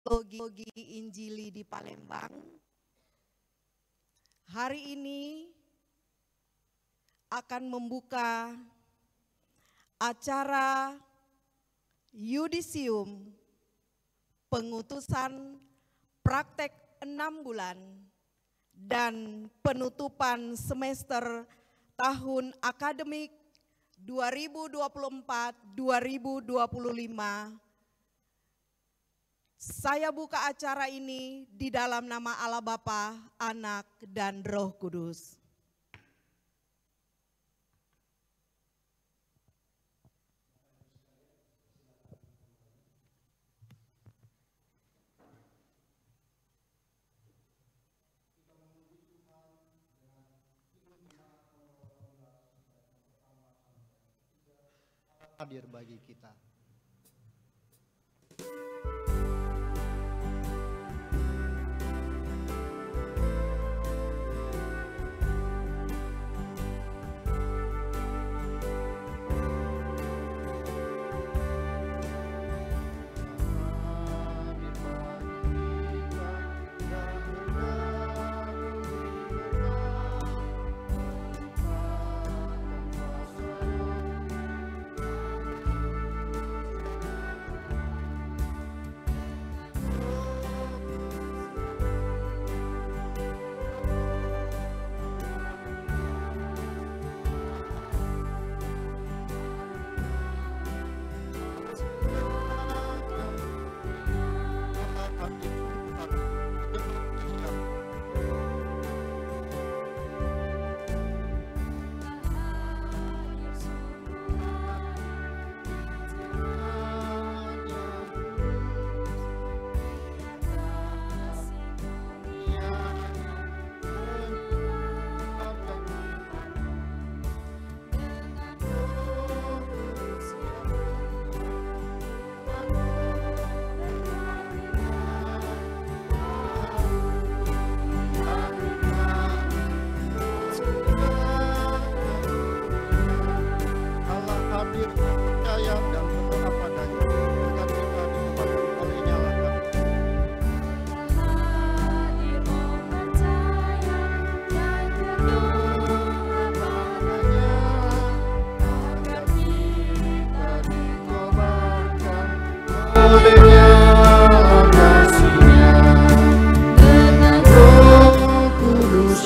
Teologi Injili di Palembang. Hari ini akan membuka acara yudisium pengutusan praktek 6 bulan dan penutupan semester tahun akademik 2024-2025. Saya buka acara ini di dalam nama Allah Bapa, Anak, dan Roh Kudus. Hadir bagi kita.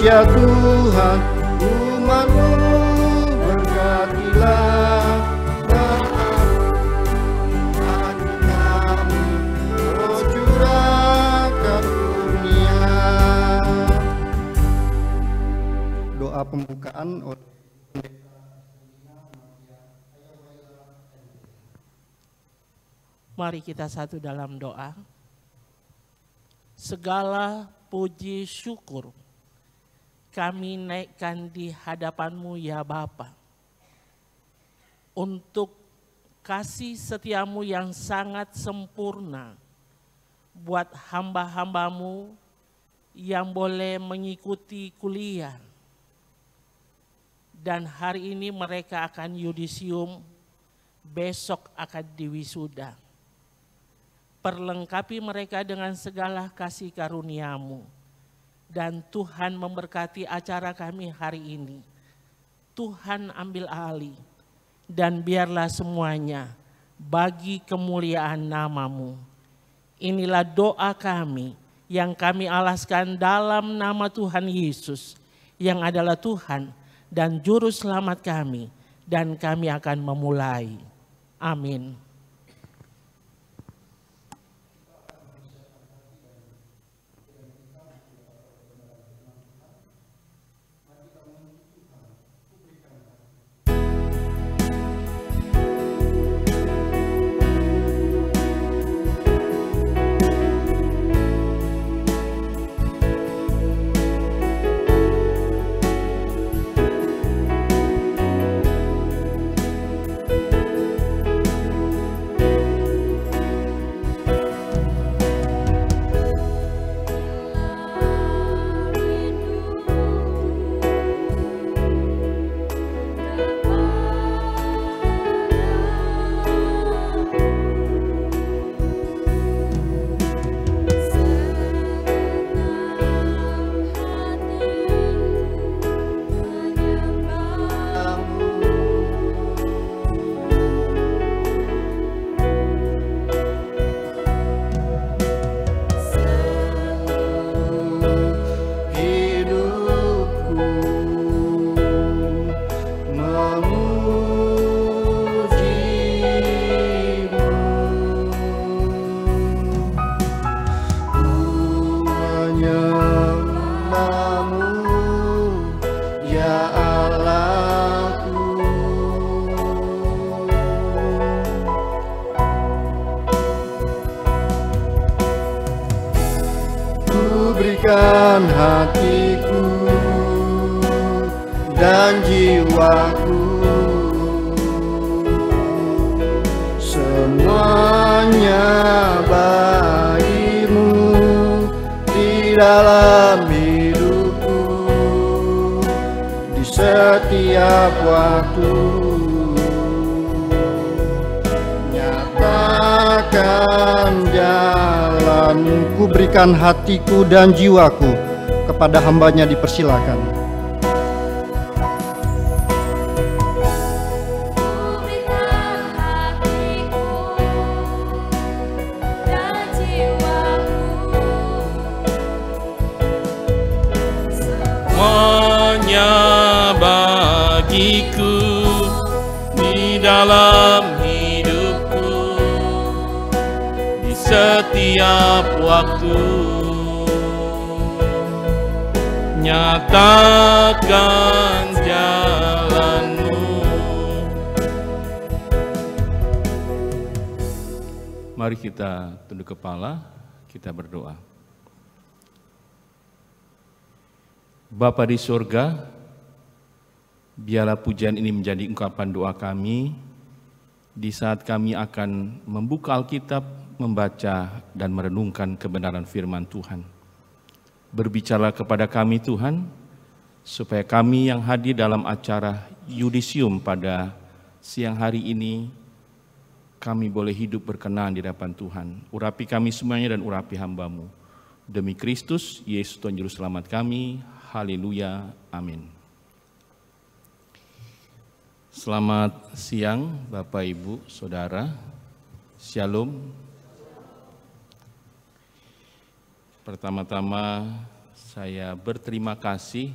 Ya Tuhan, umat-Mu berkatilah hati kami, oh curahkan kurnia. Doa pembukaan oleh Mari kita satu dalam doa. Segala puji syukur kami naikkan di hadapan-Mu ya Bapa, untuk kasih setia-Mu yang sangat sempurna buat hamba-hamba-Mu yang boleh mengikuti kuliah. Dan hari ini mereka akan yudisium, besok akan diwisuda. Perlengkapi mereka dengan segala kasih karunia-Mu. Dan Tuhan memberkati acara kami hari ini. Tuhan ambil alih dan biarlah semuanya bagi kemuliaan nama-Mu. Inilah doa kami yang kami alaskan dalam nama Tuhan Yesus yang adalah Tuhan dan Juru Selamat kami, dan kami akan memulai. Amin. Berikan hatiku dan jiwaku, semuanya bagimu di dalam hidupku, di setiap waktu. Nyatakan jalanmu. Ku berikan hatiku dan jiwaku, kepada hambanya dipersilakan. Semuanya bagiku di dalam hidupku, di setiap waktu. Nyatakan jalanmu. Mari kita tunduk kepala, kita berdoa. Bapa di surga, biarlah pujian ini menjadi ungkapan doa kami di saat kami akan membuka Alkitab, membaca dan merenungkan kebenaran firman Tuhan. Berbicara kepada kami Tuhan, supaya kami yang hadir dalam acara Yudisium pada siang hari ini, kami boleh hidup berkenan di hadapan Tuhan. Urapi kami semuanya dan urapi hamba-Mu. Demi Kristus, Yesus Tuhan Juru Selamat kami. Haleluya. Amin. Selamat siang Bapak, Ibu, Saudara. Shalom. Pertama-tama saya berterima kasih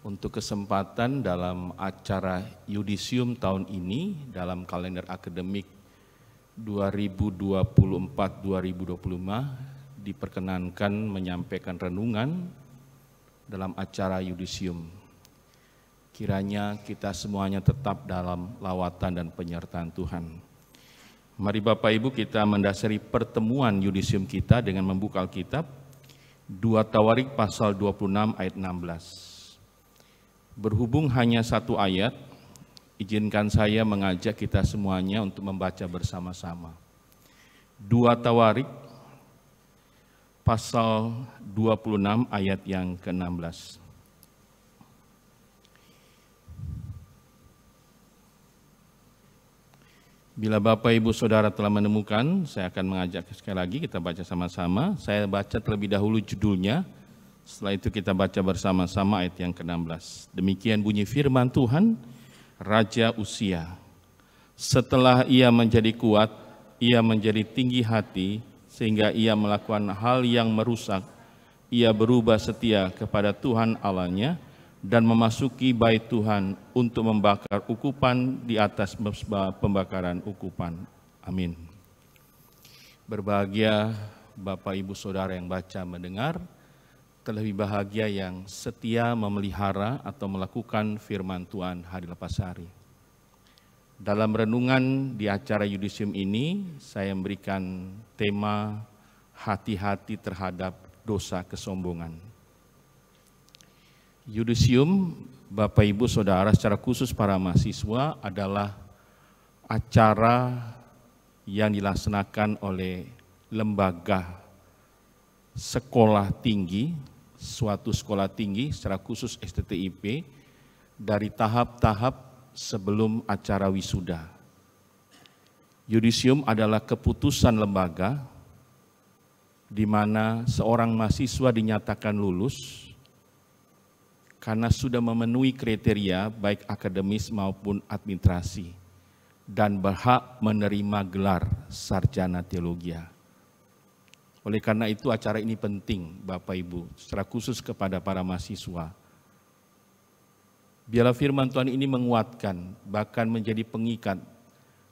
untuk kesempatan dalam acara Yudisium tahun ini dalam kalender akademik 2024-2025 diperkenankan menyampaikan renungan dalam acara Yudisium. Kiranya kita semuanya tetap dalam lawatan dan penyertaan Tuhan. Mari Bapak Ibu kita mendasari pertemuan Yudisium kita dengan membuka Alkitab 2 Tawarik pasal 26 ayat 16. Berhubung hanya satu ayat, izinkan saya mengajak kita semuanya untuk membaca bersama-sama. 2 Tawarik pasal 26 ayat yang ke-16. Bila Bapak Ibu Saudara telah menemukan, saya akan mengajak sekali lagi kita baca sama-sama. Saya baca terlebih dahulu judulnya, setelah itu kita baca bersama-sama ayat yang ke-16. Demikian bunyi firman Tuhan, Raja Uzia. Setelah ia menjadi kuat, ia menjadi tinggi hati, sehingga ia melakukan hal yang merusak. Ia berubah setia kepada Tuhan Allahnya, dan memasuki bait Tuhan untuk membakar ukupan di atas pembakaran ukupan. Amin. Berbahagia Bapak Ibu Saudara yang baca mendengar, terlebih bahagia yang setia memelihara atau melakukan firman Tuhan hari lepas hari. Dalam renungan di acara Yudisium ini, saya memberikan tema hati-hati terhadap dosa kesombongan. Yudisium, Bapak Ibu Saudara, secara khusus para mahasiswa adalah acara yang dilaksanakan oleh lembaga sekolah tinggi, suatu sekolah tinggi, secara khusus STTIP, dari tahap-tahap sebelum acara wisuda. Yudisium adalah keputusan lembaga di mana seorang mahasiswa dinyatakan lulus karena sudah memenuhi kriteria baik akademis maupun administrasi dan berhak menerima gelar sarjana teologi. Oleh karena itu acara ini penting Bapak Ibu, secara khusus kepada para mahasiswa. Biarlah firman Tuhan ini menguatkan, bahkan menjadi pengikat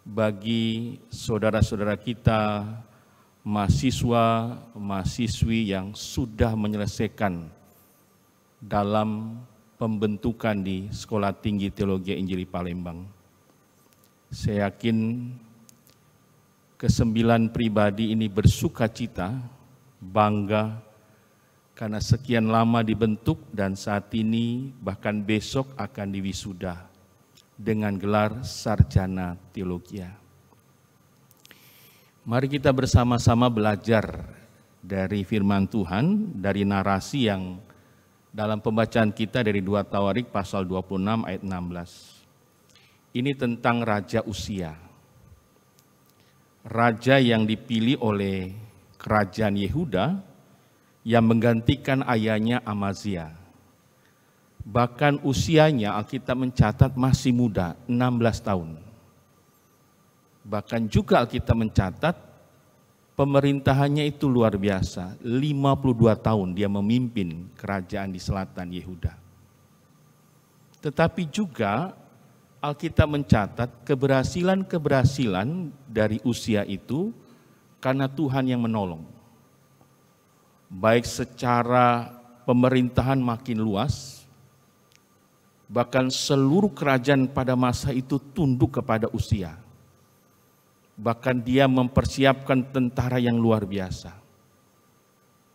bagi saudara-saudara kita, mahasiswa, mahasiswi yang sudah menyelesaikan dalam pembentukan di Sekolah Tinggi Teologi Injili Palembang. Saya yakin ke-9 pribadi ini bersuka cita, bangga karena sekian lama dibentuk dan saat ini bahkan besok akan diwisuda dengan gelar sarjana teologi. Mari kita bersama-sama belajar dari firman Tuhan, dari narasi yang dalam pembacaan kita dari 2 Tawarik pasal 26 ayat 16. Ini tentang Raja Uzia. Raja yang dipilih oleh kerajaan Yehuda yang menggantikan ayahnya Amazia. Bahkan usianya Alkitab mencatat masih muda, 16 tahun. Bahkan juga Alkitab mencatat pemerintahannya itu luar biasa, 52 tahun dia memimpin kerajaan di selatan Yehuda. Tetapi juga Alkitab mencatat keberhasilan-keberhasilan dari Uzia itu karena Tuhan yang menolong. Baik secara pemerintahan makin luas, bahkan seluruh kerajaan pada masa itu tunduk kepada Uzia. Bahkan dia mempersiapkan tentara yang luar biasa.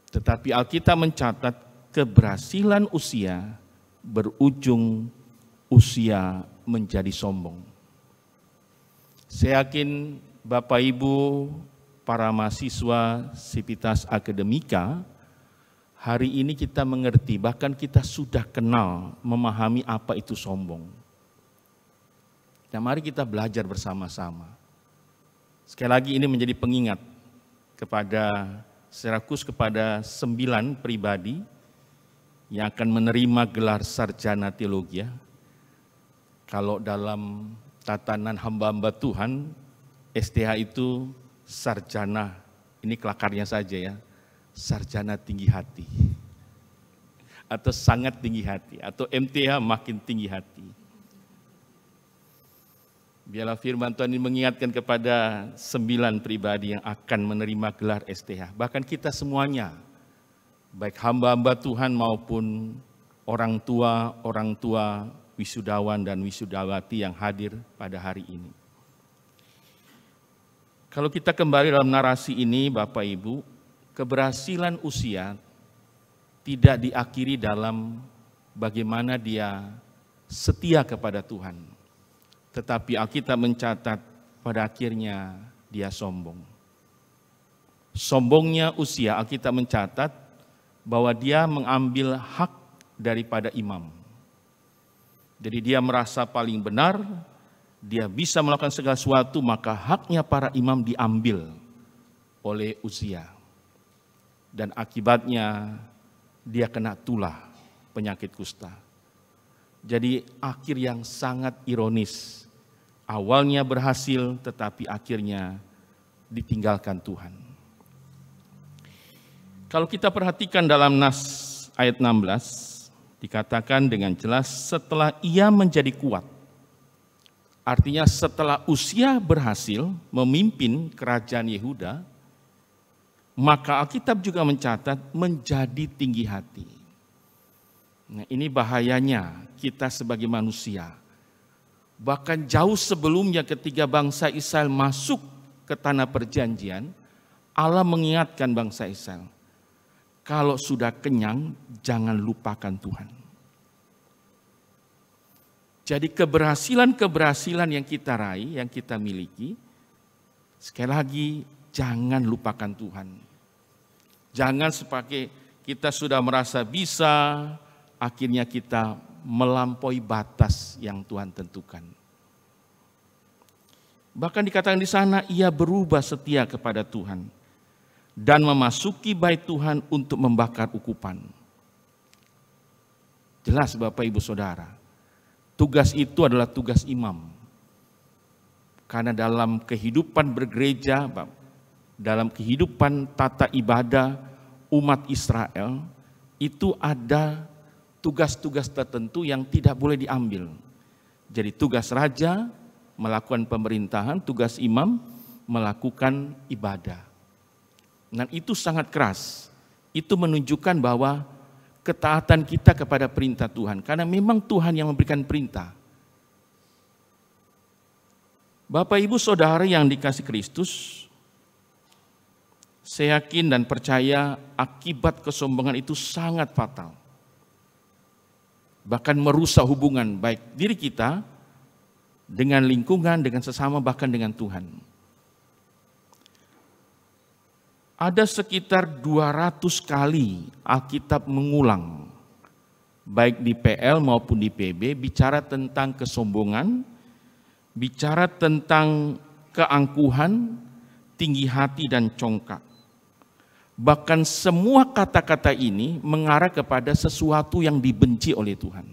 Tetapi Alkitab mencatat keberhasilan Uzia berujung Uzia menjadi sombong. Saya yakin Bapak Ibu, para mahasiswa Sivitas Akademika, hari ini kita mengerti, bahkan kita sudah kenal, memahami apa itu sombong. Nah, mari kita belajar bersama-sama. Sekali lagi ini menjadi pengingat secara khusus kepada 9 pribadi yang akan menerima gelar sarjana teologi. Kalau dalam tatanan hamba-hamba Tuhan, STH itu sarjana, ini kelakarnya saja ya, sarjana tinggi hati. Atau sangat tinggi hati, atau MTH makin tinggi hati. Biarlah firman Tuhan ini mengingatkan kepada 9 pribadi yang akan menerima gelar STH. Bahkan kita semuanya, baik hamba-hamba Tuhan maupun orang tua, wisudawan dan wisudawati yang hadir pada hari ini. Kalau kita kembali dalam narasi ini, Bapak Ibu, keberhasilan Uzia tidak diakhiri dalam bagaimana dia setia kepada Tuhan. Tetapi Alkitab mencatat pada akhirnya dia sombong. Sombongnya Uzia, Alkitab mencatat bahwa dia mengambil hak daripada imam. Jadi dia merasa paling benar, dia bisa melakukan segala sesuatu, maka haknya para imam diambil oleh Uzia. Dan akibatnya dia kena tulah penyakit kusta. Jadi akhir yang sangat ironis. Awalnya berhasil tetapi akhirnya ditinggalkan Tuhan. Kalau kita perhatikan dalam nas ayat 16, dikatakan dengan jelas setelah ia menjadi kuat. Artinya setelah Uzia berhasil memimpin kerajaan Yehuda, maka Alkitab juga mencatat menjadi tinggi hati. Nah, ini bahayanya kita sebagai manusia. Bahkan jauh sebelumnya ketika bangsa Israel masuk ke tanah perjanjian, Allah mengingatkan bangsa Israel, kalau sudah kenyang, jangan lupakan Tuhan. Jadi keberhasilan-keberhasilan yang kita raih, yang kita miliki, sekali lagi jangan lupakan Tuhan. Jangan sebagai kita sudah merasa bisa, akhirnya kita melampaui batas yang Tuhan tentukan. Bahkan dikatakan di sana, ia berubah setia kepada Tuhan dan memasuki bait Tuhan untuk membakar ukupan. Jelas Bapak Ibu Saudara, tugas itu adalah tugas imam. Karena dalam kehidupan bergereja, dalam kehidupan tata ibadah umat Israel, itu ada tugas-tugas tertentu yang tidak boleh diambil. Jadi tugas raja melakukan pemerintahan, tugas imam melakukan ibadah. Dan itu sangat keras. Itu menunjukkan bahwa ketaatan kita kepada perintah Tuhan. Karena memang Tuhan yang memberikan perintah. Bapak Ibu Saudara yang dikasih Kristus, Saya yakin dan percaya akibat kesombongan itu sangat fatal. Bahkan merusak hubungan baik diri kita dengan lingkungan, dengan sesama, bahkan dengan Tuhan. Ada sekitar 200 kali Alkitab mengulang, baik di PL maupun di PB, bicara tentang kesombongan, bicara tentang keangkuhan, tinggi hati dan congkak. Bahkan semua kata-kata ini mengarah kepada sesuatu yang dibenci oleh Tuhan.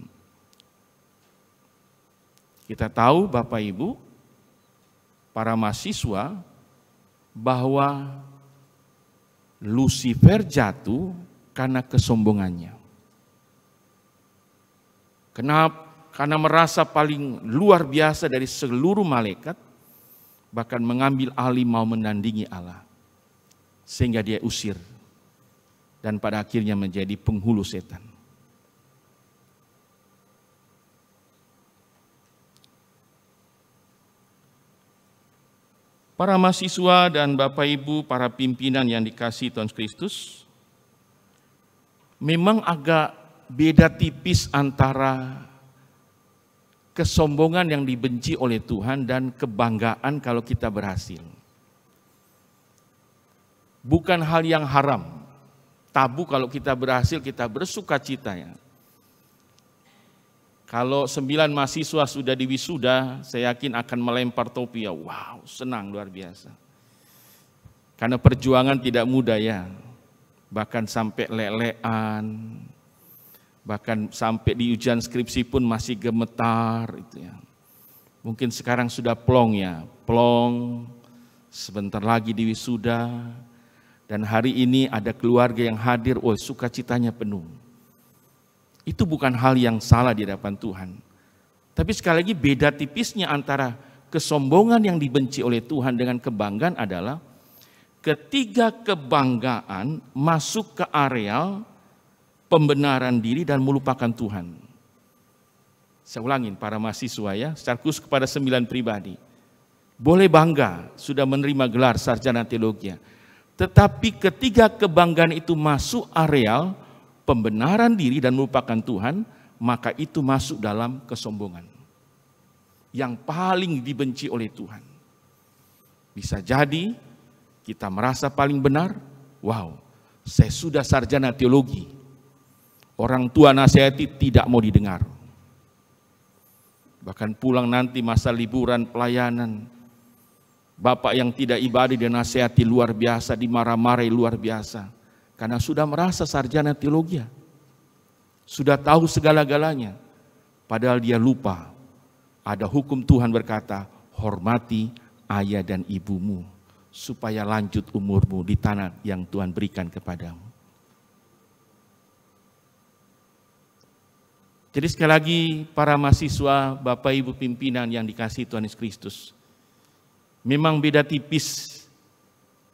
Kita tahu Bapak Ibu, para mahasiswa, bahwa Lucifer jatuh karena kesombongannya. Kenapa? Karena merasa paling luar biasa dari seluruh malaikat, bahkan mengambil alih mau menandingi Allah. Sehingga dia usir dan pada akhirnya menjadi penghulu setan. Para mahasiswa dan Bapak Ibu, para pimpinan yang dikasihi Tuhan Kristus, memang agak beda tipis antara kesombongan yang dibenci oleh Tuhan dan kebanggaan kalau kita berhasil. Bukan hal yang haram, tabu kalau kita berhasil, kita bersuka cita ya. Kalau 9 mahasiswa sudah diwisuda, saya yakin akan melempar topi ya, wow, senang luar biasa. Karena perjuangan tidak mudah ya, bahkan sampai lelean, bahkan sampai di ujian skripsi pun masih gemetar itu ya. Mungkin sekarang sudah plong ya, plong, sebentar lagi diwisuda. Dan hari ini ada keluarga yang hadir, oh sukacitanya penuh. Itu bukan hal yang salah di hadapan Tuhan. Tapi sekali lagi beda tipisnya antara kesombongan yang dibenci oleh Tuhan dengan kebanggaan adalah ketika kebanggaan masuk ke areal pembenaran diri dan melupakan Tuhan. Saya ulangin para mahasiswa ya, secara khusus kepada 9 pribadi. Boleh bangga sudah menerima gelar sarjana teologi. Tetapi ketika kebanggaan itu masuk areal pembenaran diri dan melupakan Tuhan, maka itu masuk dalam kesombongan. Yang paling dibenci oleh Tuhan. Bisa jadi kita merasa paling benar, wow, saya sudah sarjana teologi. Orang tua nasihati tidak mau didengar. Bahkan pulang nanti masa liburan pelayanan, bapak yang tidak ibadah dinasihati luar biasa, dimarah-marahi luar biasa. Karena sudah merasa sarjana teologi. Sudah tahu segala-galanya. Padahal dia lupa. Ada hukum Tuhan berkata, hormati ayah dan ibumu. Supaya lanjut umurmu di tanah yang Tuhan berikan kepadamu. Jadi sekali lagi para mahasiswa, Bapak Ibu pimpinan yang dikasihi Tuhan Yesus Kristus. Memang beda tipis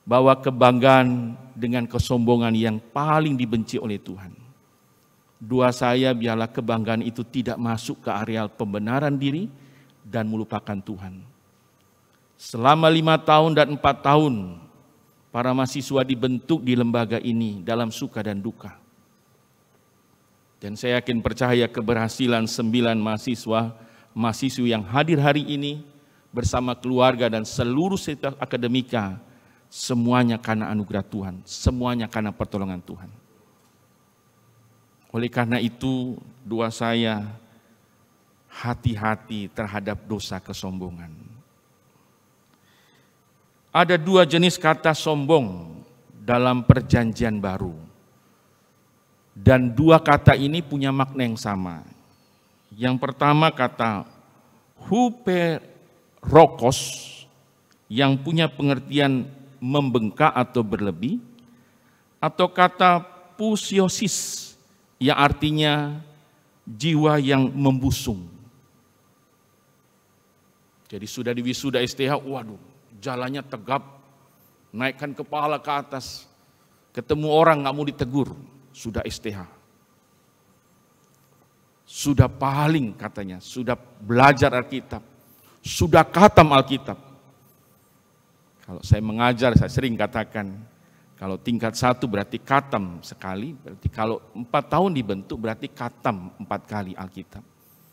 bahwa kebanggaan dengan kesombongan yang paling dibenci oleh Tuhan. Doa saya biarlah kebanggaan itu tidak masuk ke areal pembenaran diri dan melupakan Tuhan. Selama 5 tahun dan 4 tahun para mahasiswa dibentuk di lembaga ini dalam suka dan duka. Dan saya yakin percaya keberhasilan 9 mahasiswi yang hadir hari ini bersama keluarga dan seluruh sektor akademika, semuanya karena anugerah Tuhan, semuanya karena pertolongan Tuhan. Oleh karena itu, doa saya hati-hati terhadap dosa kesombongan. Ada 2 jenis kata sombong dalam perjanjian baru. Dan 2 kata ini punya makna yang sama. Yang pertama kata huperokos yang punya pengertian membengkak atau berlebih, atau kata pusiosis yang artinya jiwa yang membusung. Jadi sudah di wisuda STH, waduh jalannya tegap, naikkan kepala ke atas, ketemu orang nggak mau ditegur, sudah STH. Sudah paling katanya, sudah belajar Alkitab, sudah khatam Alkitab. Kalau saya mengajar, saya sering katakan, Kalau tingkat 1 berarti khatam sekali, berarti kalau 4 tahun dibentuk berarti khatam 4 kali Alkitab.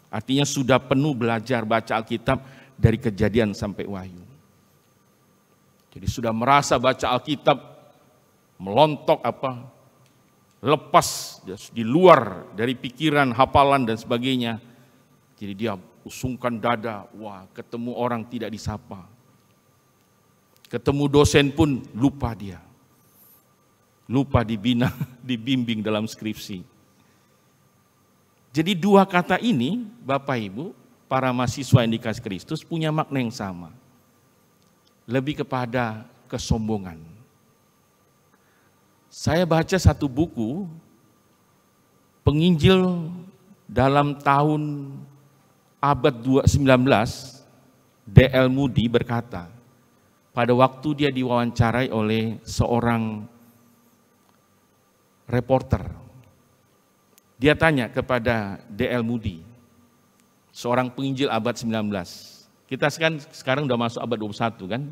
Artinya sudah penuh belajar baca Alkitab dari Kejadian sampai Wahyu. Jadi sudah merasa baca Alkitab melontok lepas di luar dari pikiran, hafalan dan sebagainya. Jadi dia usungkan dada, wah ketemu orang tidak disapa. Ketemu dosen pun lupa dia. Lupa dibina, dibimbing dalam skripsi. Jadi 2 kata ini, Bapak Ibu, para mahasiswa yang dikasih Kristus punya makna yang sama. Lebih kepada kesombongan. Saya baca satu buku, penginjil dalam tahun abad 19, D.L. Moody berkata, pada waktu dia diwawancarai oleh seorang reporter, dia tanya kepada D.L. Moody, seorang penginjil abad 19. Kita sekarang udah masuk abad 21 kan?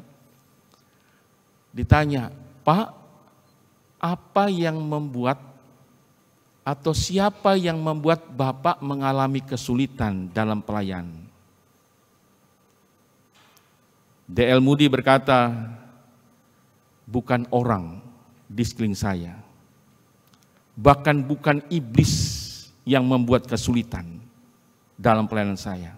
Ditanya, Pak, apa yang membuat atau siapa yang membuat Bapak mengalami kesulitan dalam pelayanan? D.L. Moody berkata, bukan orang di sekeliling saya. Bahkan bukan iblis yang membuat kesulitan dalam pelayanan saya.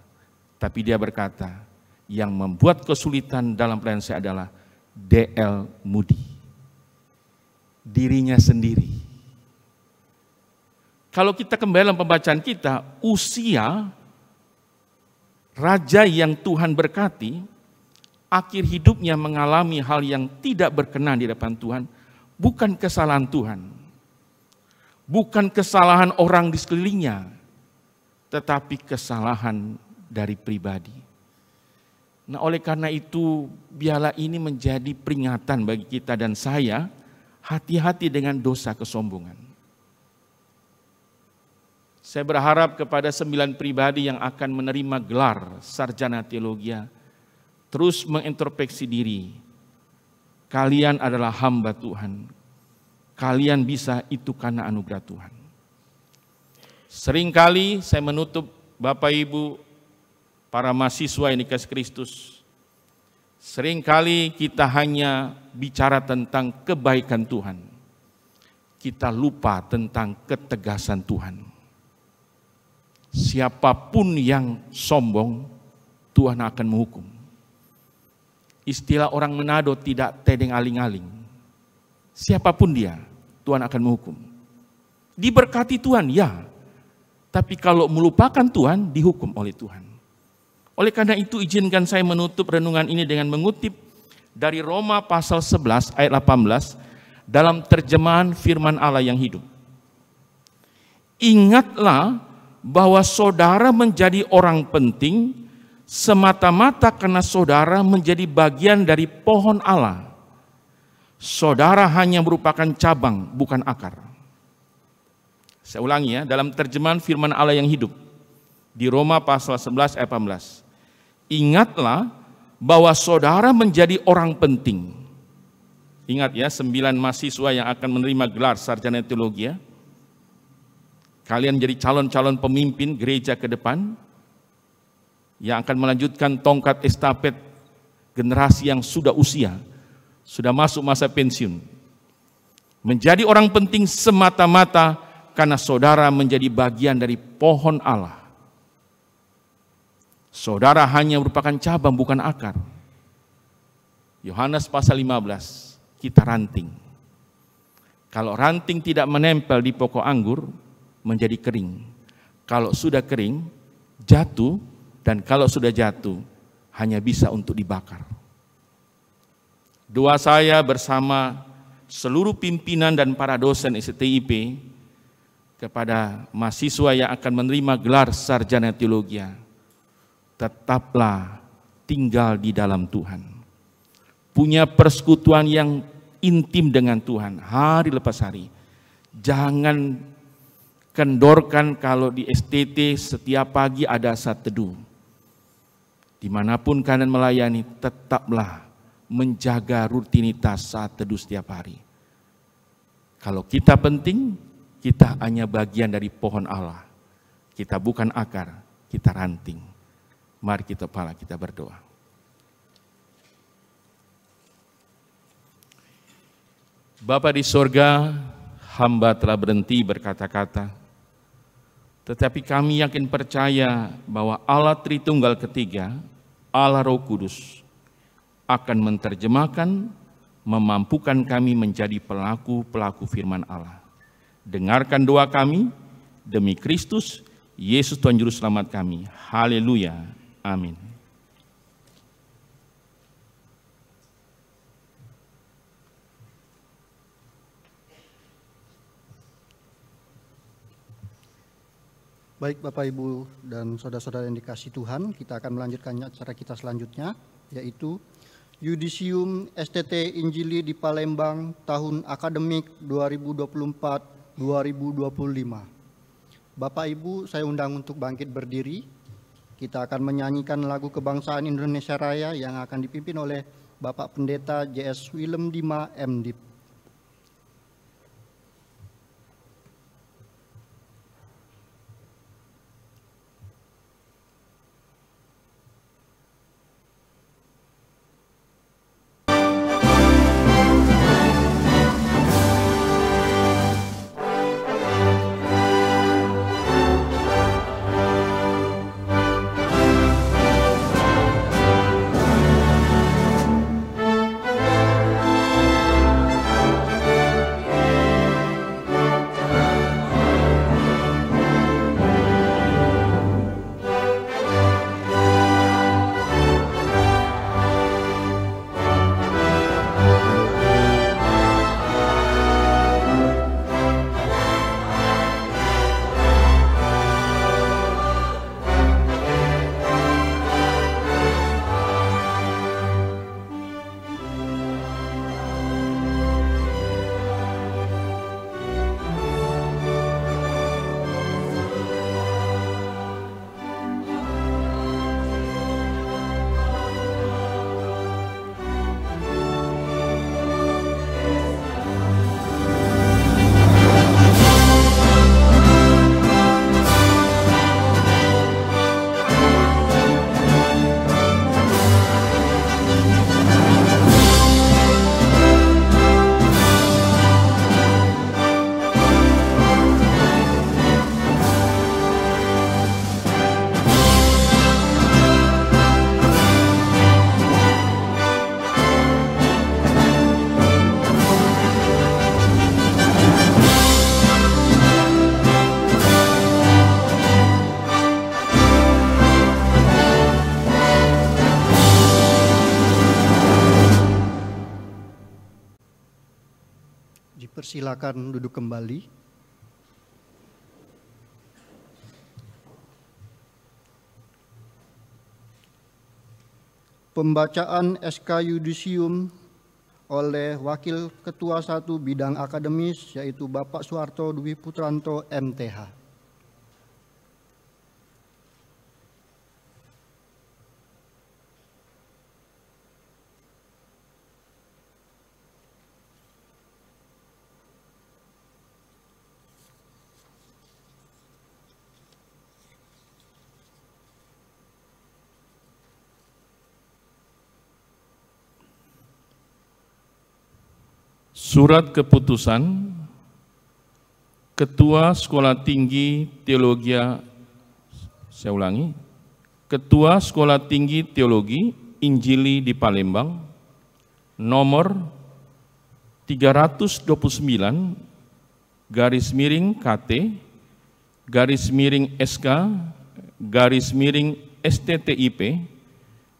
Tapi dia berkata, yang membuat kesulitan dalam pelayanan saya adalah D.L. Moody. Dirinya sendiri. Kalau kita kembali dalam pembacaan kita, Usia, raja yang Tuhan berkati, akhir hidupnya mengalami hal yang tidak berkenan di depan Tuhan, bukan kesalahan Tuhan. Bukan kesalahan orang di sekelilingnya, tetapi kesalahan dari pribadi. Nah, oleh karena itu, biarlah ini menjadi peringatan bagi kita dan saya, hati-hati dengan dosa kesombongan. Saya berharap kepada 9 pribadi yang akan menerima gelar sarjana teologi, terus mengintrospeksi diri. Kalian adalah hamba Tuhan. Kalian bisa itu karena anugerah Tuhan. Seringkali saya menutup Bapak Ibu, para mahasiswa yang dikasih Kristus. Seringkali kita hanya bicara tentang kebaikan Tuhan. Kita lupa tentang ketegasan Tuhan. Siapapun yang sombong, Tuhan akan menghukum. Istilah orang Manado tidak tedeng aling-aling. Siapapun dia, Tuhan akan menghukum. Diberkati Tuhan, ya. Tapi kalau melupakan Tuhan, dihukum oleh Tuhan. Oleh karena itu, izinkan saya menutup renungan ini dengan mengutip dari Roma pasal 11 ayat 18 dalam terjemahan firman Allah yang hidup. Ingatlah bahwa saudara menjadi orang penting semata-mata karena saudara menjadi bagian dari pohon Allah. Saudara hanya merupakan cabang, bukan akar. Saya ulangi ya, dalam terjemahan firman Allah yang hidup. Di Roma pasal 11 ayat 18. Ingatlah bahwa saudara menjadi orang penting. Ingat ya, 9 mahasiswa yang akan menerima gelar sarjana teologi. Kalian jadi calon-calon pemimpin gereja ke depan, yang akan melanjutkan tongkat estafet generasi yang sudah usia, sudah masuk masa pensiun. Menjadi orang penting semata-mata karena saudara menjadi bagian dari pohon Allah. Saudara hanya merupakan cabang, bukan akar. Yohanes pasal 15, kita ranting. Kalau ranting tidak menempel di pokok anggur, menjadi kering. Kalau sudah kering, jatuh, dan kalau sudah jatuh, hanya bisa untuk dibakar. Doa saya bersama seluruh pimpinan dan para dosen STIP kepada mahasiswa yang akan menerima gelar sarjana teologi, tetaplah tinggal di dalam Tuhan. Punya persekutuan yang intim dengan Tuhan hari lepas hari. Jangan kendorkan kalau di STT setiap pagi ada saat teduh. Dimanapun kalian melayani, tetaplah menjaga rutinitas saat teduh setiap hari. Kalau kita penting, kita hanya bagian dari pohon Allah. Kita bukan akar, kita ranting. Mari kita berdoa. Bapa di sorga, hamba telah berhenti berkata-kata, tetapi kami yakin percaya bahwa Allah Tritunggal Ketiga, Allah Roh Kudus, akan menerjemahkan, memampukan kami menjadi pelaku-pelaku firman Allah. Dengarkan doa kami, demi Kristus, Yesus Tuhan Juru Selamat kami. Haleluya. Amin. Baik Bapak, Ibu, dan saudara-saudara yang dikasihi Tuhan, kita akan melanjutkan acara kita selanjutnya, yaitu Yudisium STT Injili di Palembang tahun akademik 2024-2025. Bapak Ibu, saya undang untuk bangkit berdiri. Kita akan menyanyikan lagu kebangsaan Indonesia Raya yang akan dipimpin oleh Bapak Pendeta JS Willem Dima MDiv. Silakan duduk kembali. Pembacaan SK Yudisium oleh Wakil Ketua 1 Bidang Akademis, yaitu Bapak Suharto Dwi Putranto MTH. Surat keputusan Ketua Sekolah Tinggi Teologi, saya ulangi, Ketua Sekolah Tinggi Teologi Injili di Palembang, nomor 329 garis miring KT garis miring SK garis miring STTIP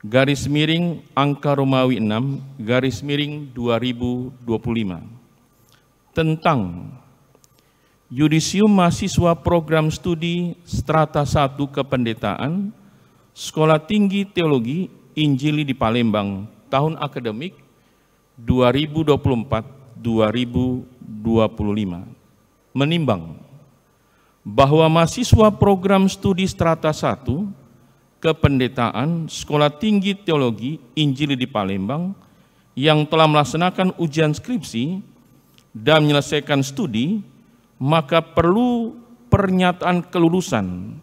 garis miring angka Romawi 6 garis miring 2025 tentang Yudisium Mahasiswa Program Studi Strata 1 Kependetaan Sekolah Tinggi Teologi Injili di Palembang tahun akademik 2024-2025 menimbang bahwa mahasiswa program studi Strata 1 Kependetaan Sekolah Tinggi Teologi Injili di Palembang yang telah melaksanakan ujian skripsi dan menyelesaikan studi, maka perlu pernyataan kelulusan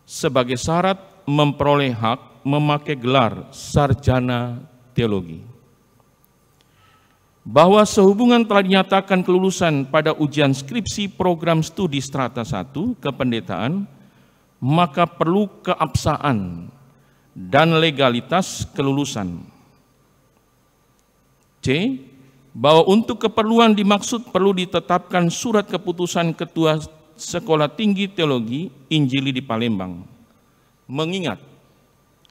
sebagai syarat memperoleh hak memakai gelar sarjana teologi. Bahwa sehubungan telah dinyatakan kelulusan pada ujian skripsi program studi strata 1 kependetaan, maka perlu keabsahan dan legalitas kelulusan. C. Bahwa untuk keperluan dimaksud perlu ditetapkan surat keputusan Ketua Sekolah Tinggi Teologi Injili di Palembang. Mengingat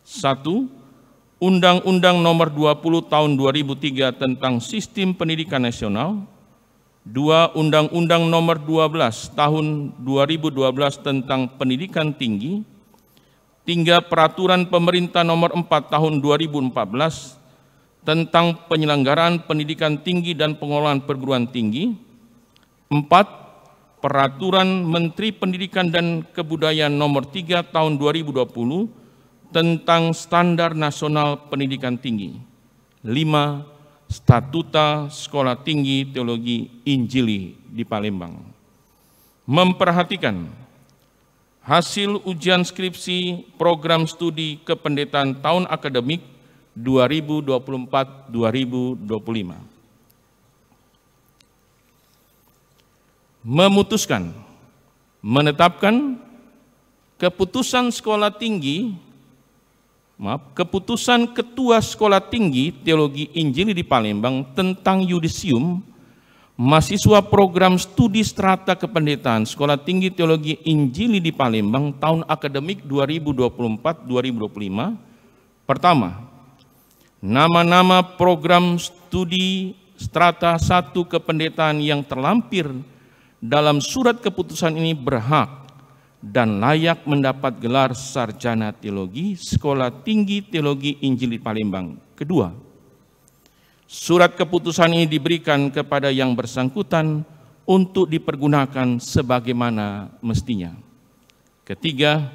1. Undang-Undang Nomor 20 Tahun 2003 tentang Sistem Pendidikan Nasional, 2. Undang-Undang Nomor 12 Tahun 2012 tentang Pendidikan Tinggi, 3. Peraturan Pemerintah Nomor 4 Tahun 2014 tentang penyelenggaraan pendidikan tinggi dan pengelolaan perguruan tinggi, 4. Peraturan Menteri Pendidikan dan Kebudayaan Nomor 3 Tahun 2020 tentang Standar Nasional Pendidikan Tinggi, 5. Statuta Sekolah Tinggi Teologi Injili di Palembang. Memperhatikan hasil ujian skripsi program studi kependetaan tahun akademik 2024-2025. Memutuskan, menetapkan keputusan keputusan Ketua Sekolah Tinggi Teologi Injili di Palembang tentang yudisium mahasiswa program studi strata kependetaan Sekolah Tinggi Teologi Injili di Palembang tahun akademik 2024-2025. Pertama, nama-nama program studi strata 1 kependetaan yang terlampir dalam surat keputusan ini berhak dan layak mendapat gelar sarjana teologi Sekolah Tinggi Teologi Injili Palembang. Kedua, surat keputusan ini diberikan kepada yang bersangkutan untuk dipergunakan sebagaimana mestinya. Ketiga,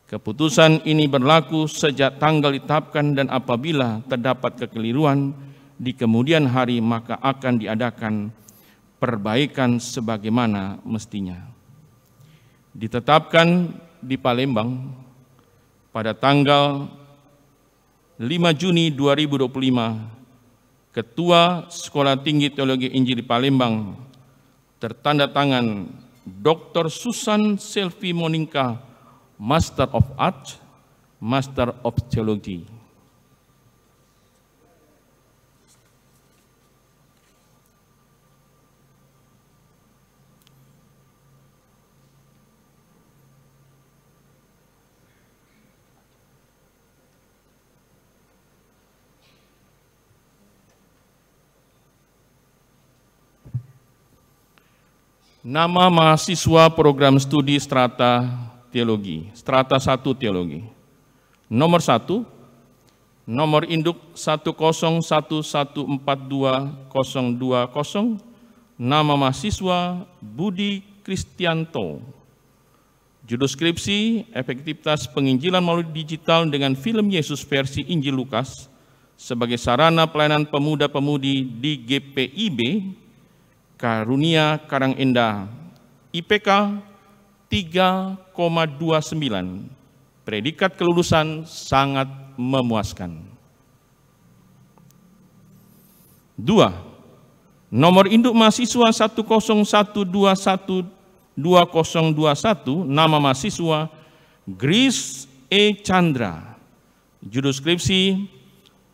keputusan ini berlaku sejak tanggal ditetapkan dan apabila terdapat kekeliruan di kemudian hari maka akan diadakan perbaikan sebagaimana mestinya. Ditetapkan di Palembang pada tanggal 5 Juni 2025, Ketua Sekolah Tinggi Teologi Injili Palembang tertanda tangan Dr. Susan Selvi Monika, Master of Arts, Master of Theology. Nama mahasiswa program studi strata teologi, strata 1 teologi. Nomor 1, nomor induk 101142020, nama mahasiswa Budi Kristianto. Judul skripsi, efektivitas penginjilan melalui digital dengan film Yesus versi Injil Lukas sebagai sarana pelayanan pemuda-pemudi di GPIB, Karunia Karangendah, IPK 3,29, predikat kelulusan sangat memuaskan. 2. Nomor induk mahasiswa 101212021, nama mahasiswa Grace E. Chandra. Judul skripsi,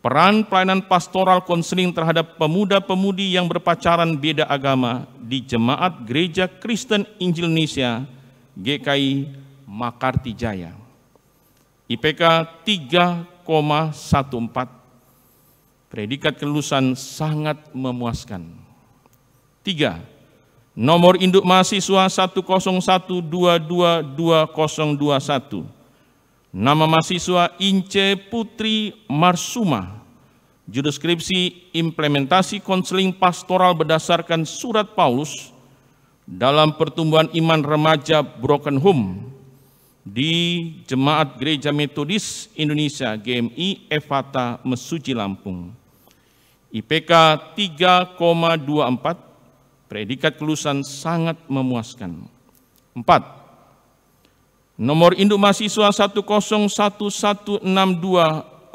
peran pelayanan pastoral konseling terhadap pemuda-pemudi yang berpacaran beda agama di Jemaat Gereja Kristen Injil Indonesia GKI Makarti Jaya. IPK 3,14, predikat kelulusan sangat memuaskan. 3. Nomor induk mahasiswa 101222021, nama mahasiswa Ince Putri Marsuma. Judul skripsi, implementasi konseling pastoral berdasarkan surat Paulus dalam pertumbuhan iman remaja Broken Home di Jemaat Gereja Metodis Indonesia GMI Efata Mesuji Lampung. IPK 3,24, Predikat kelulusan sangat memuaskan. 4. Nomor induk mahasiswa 101162020.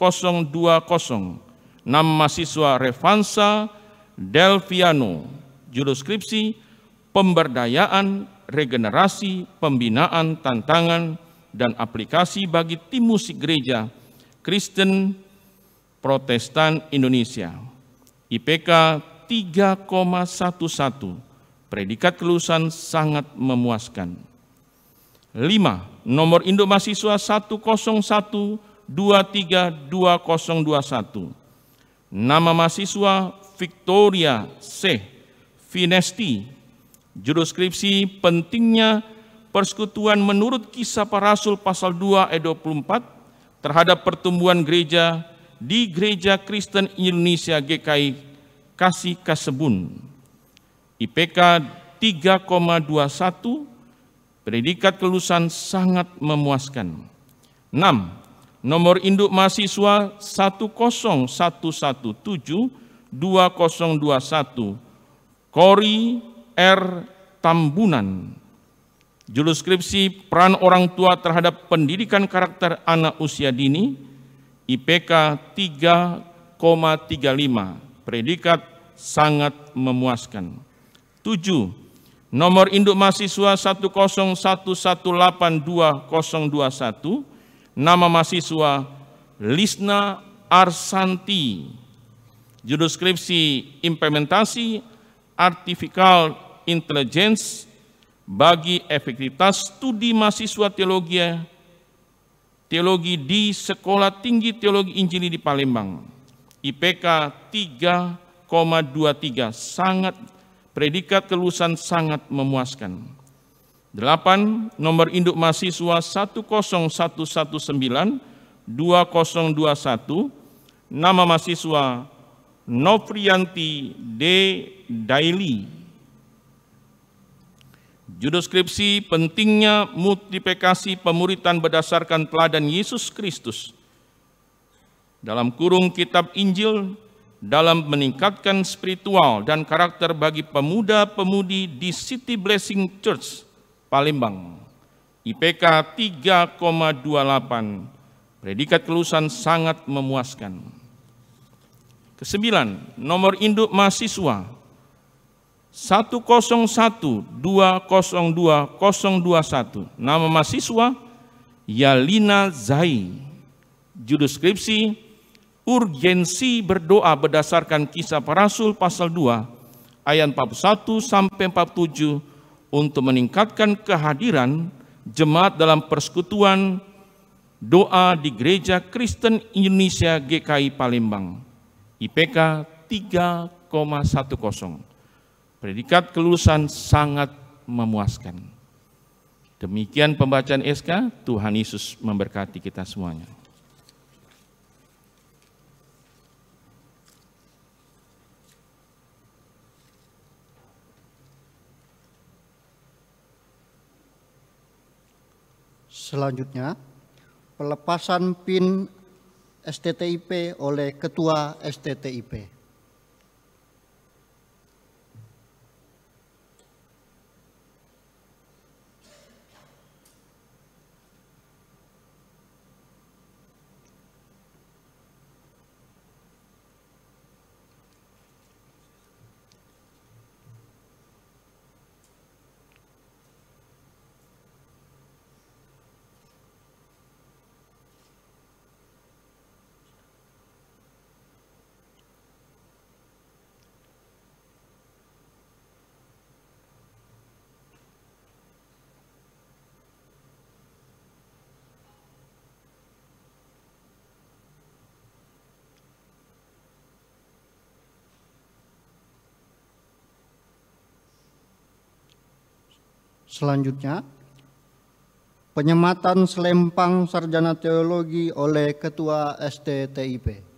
Nama mahasiswa Revansa Delviano. Judul skripsi Pemberdayaan, Regenerasi, Pembinaan, Tantangan, dan Aplikasi bagi Tim Musik Gereja Kristen Protestan Indonesia. IPK 3,11. Predikat kelulusan sangat memuaskan. 5. Nomor induk mahasiswa 101232021. Nama mahasiswa Victoria C. Finesti. Judul skripsi Pentingnya Persekutuan menurut Kisah Para Rasul pasal 2 ayat 24 terhadap pertumbuhan gereja di Gereja Kristen Indonesia GKI Kasih Kasebun. IPK 3,21. Predikat kelulusan sangat memuaskan. 6. Nomor induk mahasiswa 101172021. Kori R. Tambunan. Judul skripsi Peran Orang Tua terhadap Pendidikan Karakter Anak Usia Dini. IPK 3,35. Predikat sangat memuaskan. 7. Nomor induk mahasiswa 101182021. Nama mahasiswa Lisna Arsanti. Judul skripsi Implementasi Artificial Intelligence bagi efektivitas studi mahasiswa teologi di Sekolah Tinggi Teologi Injili di Palembang. IPK 3,23. Predikat kelulusan sangat memuaskan. 8. Nomor induk mahasiswa 101192021. Nama mahasiswa Novrianti D. Daily. Judul skripsi Pentingnya Multiplikasi Pemuritan Berdasarkan Teladan Yesus Kristus. Dalam kurung Kitab Injil dalam meningkatkan spiritual dan karakter bagi pemuda-pemudi di City Blessing Church, Palembang. IPK 3,28. Predikat kelulusan sangat memuaskan. 9. Nomor induk mahasiswa 101202021. Nama mahasiswa Yalina Zai. Judul skripsi Urgensi berdoa berdasarkan Kisah Para Rasul pasal 2 ayat 41 sampai 47 untuk meningkatkan kehadiran jemaat dalam persekutuan doa di Gereja Kristen Indonesia GKI Palembang. IPK 3,10. Predikat kelulusan sangat memuaskan. Demikian pembacaan SK. Tuhan Yesus memberkati kita semuanya. Selanjutnya, pelepasan PIN STTIP oleh Ketua STTIP. Selanjutnya, penyematan selempang sarjana teologi oleh Ketua STTIP.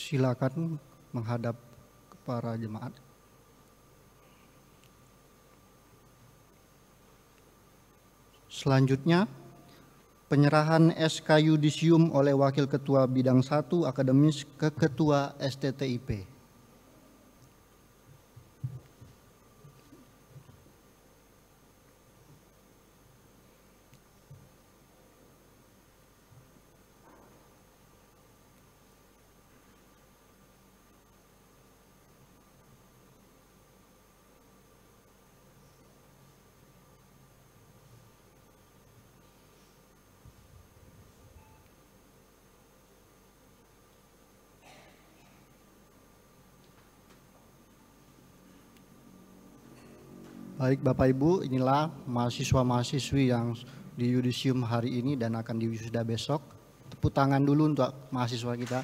Silakan menghadap ke para jemaat. Selanjutnya, penyerahan SK Yudisium oleh Wakil Ketua Bidang 1 Akademis ke Ketua STTIP. Baik Bapak Ibu, inilah mahasiswa-mahasiswi yang di Yudisium hari ini dan akan diwisuda besok. Tepuk tangan dulu untuk mahasiswa kita.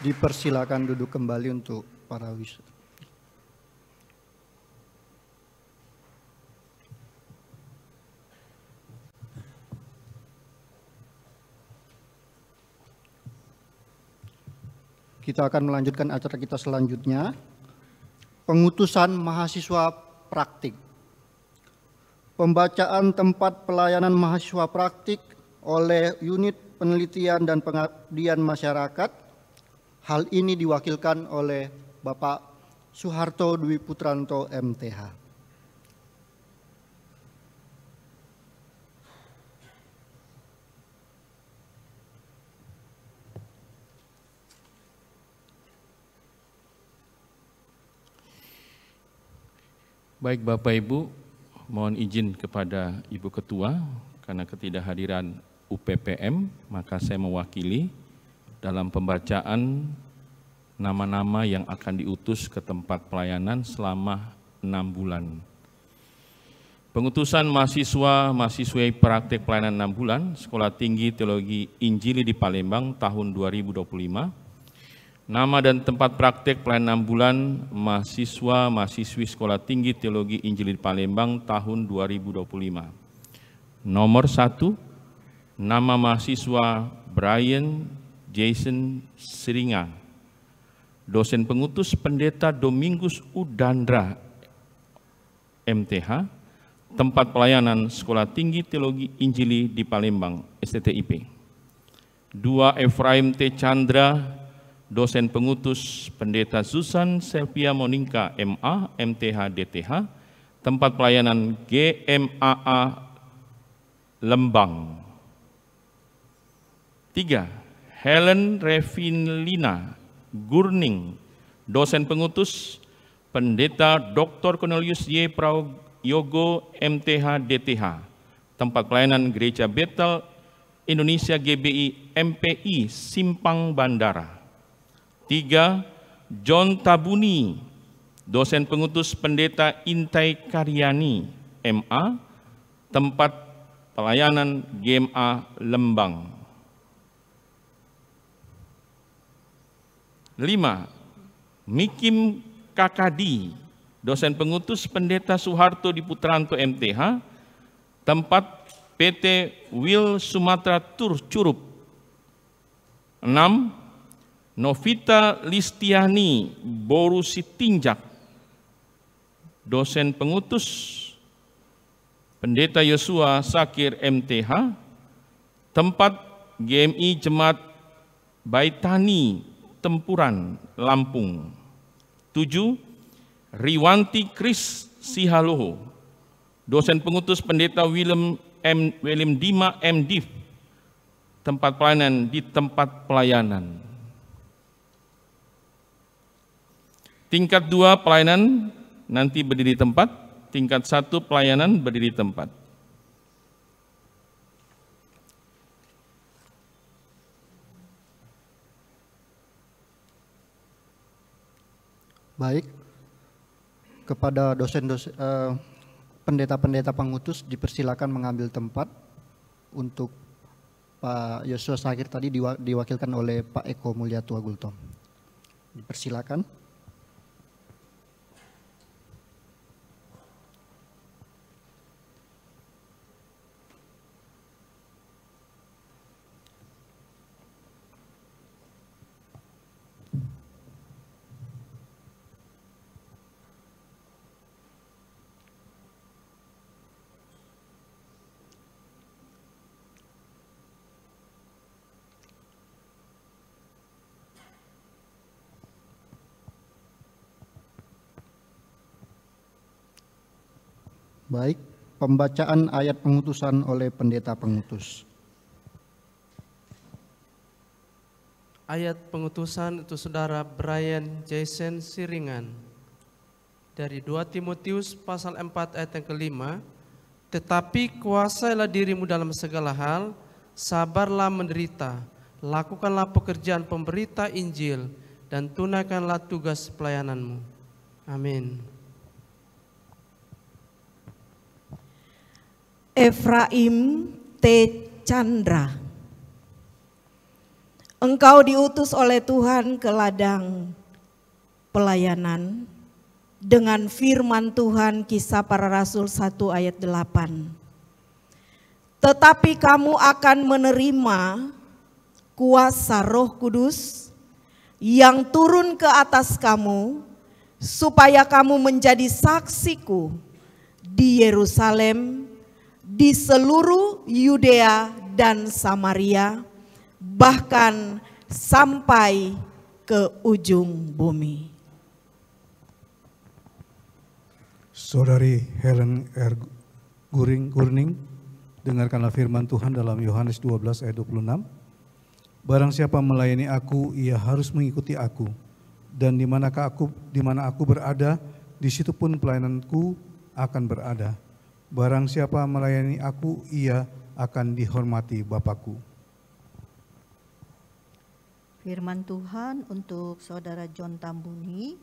Dipersilakan duduk kembali untuk para wisuda. Kita akan melanjutkan acara kita selanjutnya. Pengutusan mahasiswa praktik. Pembacaan tempat pelayanan mahasiswa praktik oleh unit penelitian dan pengabdian masyarakat. Hal ini diwakilkan oleh Bapak Suharto Dwi Putranto MTH. Baik Bapak Ibu, mohon izin kepada Ibu Ketua, karena ketidakhadiran UPPM, maka saya mewakili dalam pembacaan nama-nama yang akan diutus ke tempat pelayanan selama 6 bulan. Pengutusan mahasiswa-mahasiswi praktek pelayanan 6 bulan, Sekolah Tinggi Teologi Injili di Palembang tahun 2025. Nama dan tempat praktek pelayanan 6 bulan mahasiswa-mahasiswi Sekolah Tinggi Teologi Injili di Palembang tahun 2025. Nomor 1, nama mahasiswa Brian Jason Siringa, dosen pengutus Pendeta Domingus Udandra MTH, tempat pelayanan Sekolah Tinggi Teologi Injili di Palembang STTIP. 2, Efraim T. Chandra, dosen pengutus Pendeta Susan Selvia Monika MA, MTH DTH, tempat pelayanan GMAA Lembang. 3, Helen Revinlina Gurning, dosen pengutus Pendeta Dr. Cornelius Y. Prayogo MTH DTH, tempat pelayanan Gereja Bethel Indonesia GBI MPI Simpang Bandara. 3, John Tabuni, dosen pengutus Pendeta Intai Karyani MA, tempat pelayanan GMA Lembang. 5, Mikim Kakadi, dosen pengutus Pendeta Suharto di Putranto MTH, tempat PT Wil Sumatera Curup. 6, Novita Listiani Boru Sitinjak, dosen pengutus Pendeta Yosua Sakir MTH, tempat GMI Jemaat Baitani Tempuran, Lampung. 7, Riwanti Kris Sihaloho, dosen pengutus Pendeta William Dima MDiv, tempat pelayanan di tempat pelayanan. Tingkat 2 pelayanan nanti berdiri tempat, tingkat 1 pelayanan berdiri tempat. Baik, kepada pendeta-pendeta pengutus dipersilakan mengambil tempat. Untuk Pak Yosua Sakir tadi diwakilkan oleh Pak Eko Mulyatua Gultom. Dipersilakan. Baik, pembacaan ayat pengutusan oleh pendeta pengutus. Ayat pengutusan untuk Saudara Brian Jason Siringan dari 2 Timotius pasal 4 ayat yang kelima. Tetapi kuasailah dirimu dalam segala hal, sabarlah menderita, lakukanlah pekerjaan pemberita Injil, dan tunaikanlah tugas pelayananmu. Amin. Efraim T. Chandra, engkau diutus oleh Tuhan ke ladang pelayanan dengan firman Tuhan, Kisah Para Rasul 1 ayat 8. Tetapi kamu akan menerima kuasa Roh Kudus yang turun ke atas kamu, supaya kamu menjadi saksiku di Yerusalem, di seluruh Yudea dan Samaria, bahkan sampai ke ujung bumi. Saudari Helen R. Gurning, dengarkanlah firman Tuhan dalam Yohanes 12 ayat 26. Barang siapa melayani aku, ia harus mengikuti aku. Dan di mana aku berada, di situ pun pelayananku akan berada. Barang siapa melayani aku, ia akan dihormati Bapakku. Firman Tuhan untuk Saudara John Tambuni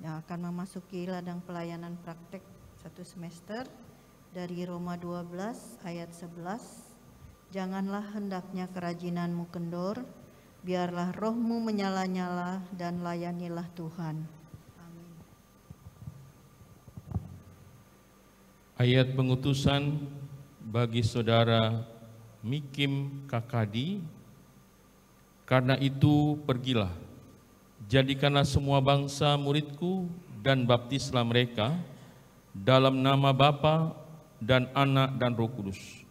yang akan memasuki ladang pelayanan praktek 1 semester dari Roma 12 ayat 11. Janganlah hendaknya kerajinanmu kendor, biarlah rohmu menyala-nyala dan layanilah Tuhan. Amin. Ayat pengutusan bagi Saudara Mikim Kakadi. Karena itu pergilah, jadikanlah semua bangsa muridku dan baptislah mereka dalam nama Bapa dan Anak dan Roh Kudus.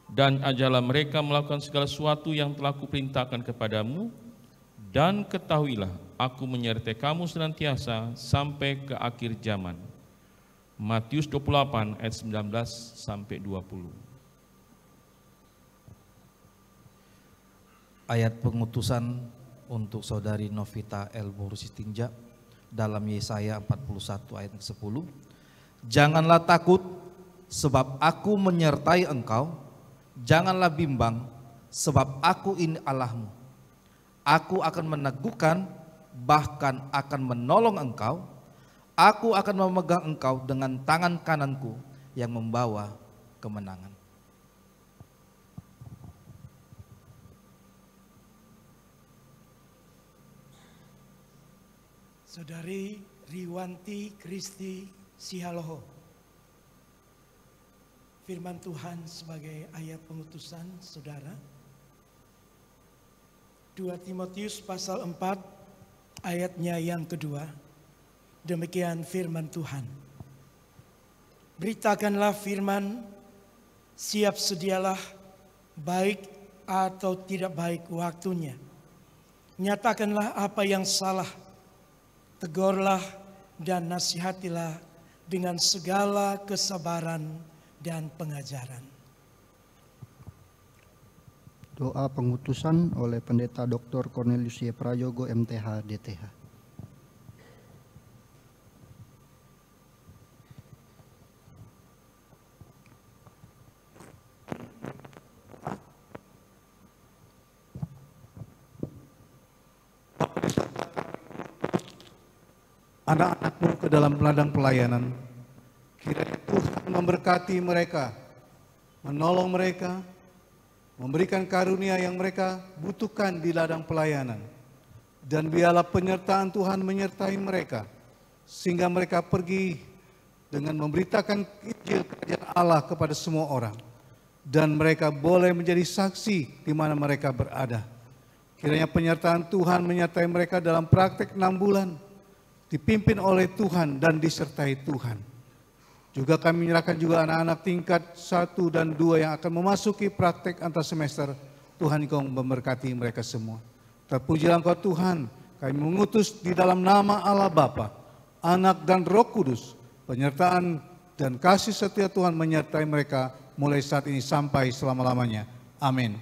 Dan ajarlah mereka melakukan segala sesuatu yang telah kuperintahkan kepadamu, dan ketahuilah aku menyertai kamu senantiasa sampai ke akhir zaman. Matius 28 ayat 19 sampai 20. Ayat pengutusan untuk Saudari Novita El Borusistinja dalam Yesaya 41 ayat 10. Janganlah takut, sebab aku menyertai engkau. Janganlah bimbang, sebab aku ini Allahmu. Aku akan meneguhkan, bahkan akan menolong engkau. Aku akan memegang engkau dengan tangan kananku yang membawa kemenangan. Saudari Riwanti Kristi Sihaloho. Firman Tuhan sebagai ayat pengutusan saudara. 2 Timotius pasal 4 ayatnya yang kedua. Demikian firman Tuhan. Beritakanlah firman, siap sedialah, baik atau tidak baik waktunya. Nyatakanlah apa yang salah, tegurlah dan nasihatilah dengan segala kesabaran dan pengajaran. Doa pengutusan oleh Pendeta Dr. Cornelius Y. Prayogo MTH DTH. Anak-anakmu ke dalam ladang pelayanan, kiranya Tuhan memberkati mereka, menolong mereka, memberikan karunia yang mereka butuhkan di ladang pelayanan. Dan biarlah penyertaan Tuhan menyertai mereka, sehingga mereka pergi dengan memberitakan Injil kerajaan Allah kepada semua orang. Dan mereka boleh menjadi saksi di mana mereka berada. Kiranya penyertaan Tuhan menyertai mereka dalam praktek 6 bulan, dipimpin oleh Tuhan dan disertai Tuhan. Juga kami menyerahkan juga anak-anak tingkat 1 dan 2 yang akan memasuki praktek antar semester. Tuhan Engkau memberkati mereka semua. Terpujilah Engkau Tuhan, kami mengutus di dalam nama Allah Bapa, Anak dan Roh Kudus, penyertaan dan kasih setia Tuhan menyertai mereka mulai saat ini sampai selama-lamanya. Amin.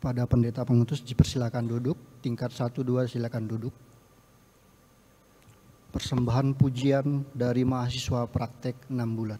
Pada pendeta pengutus dipersilakan duduk, tingkat 1-2 silakan duduk. Persembahan pujian dari mahasiswa praktek 6 bulan.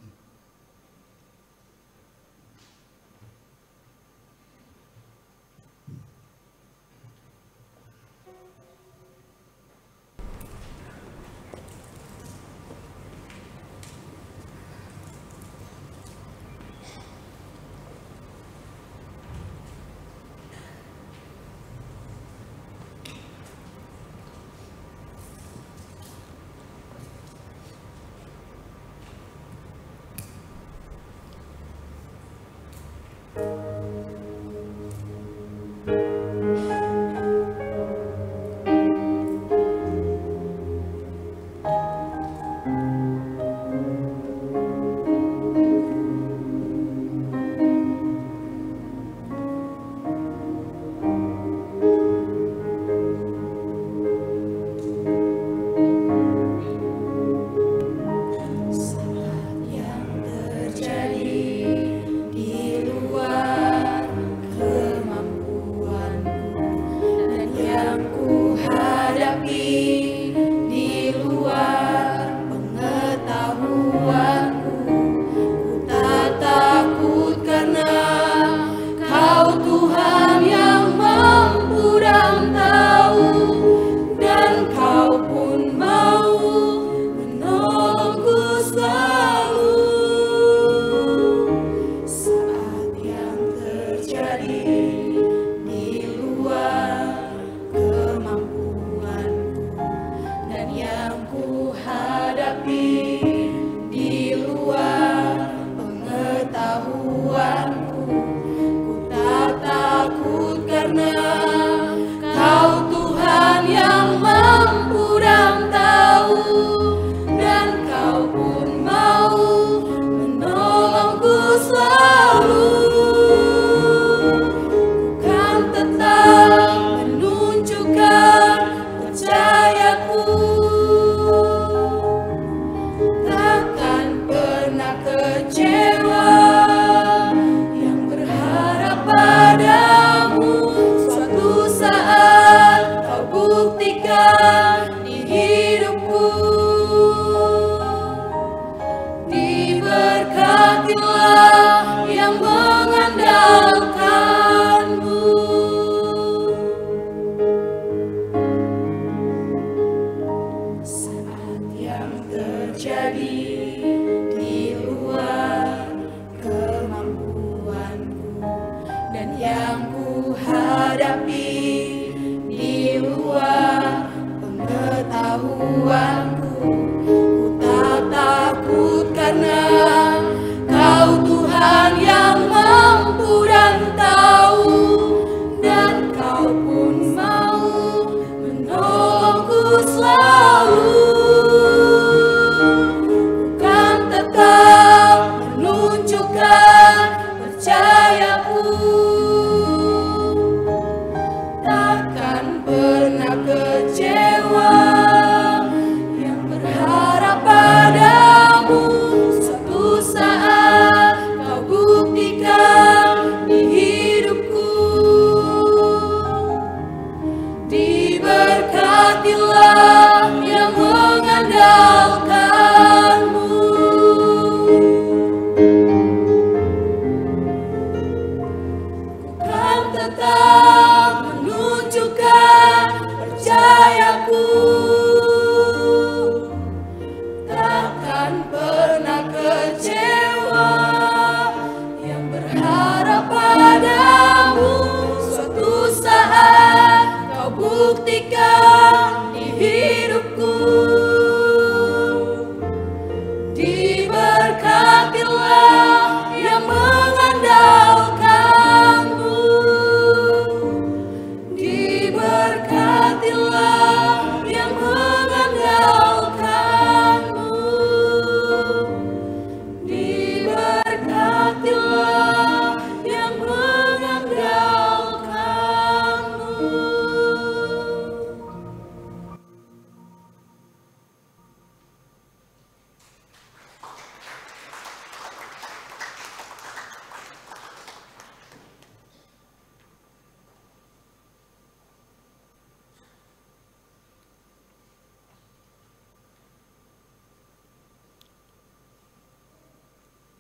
Yang mengandalkanmu.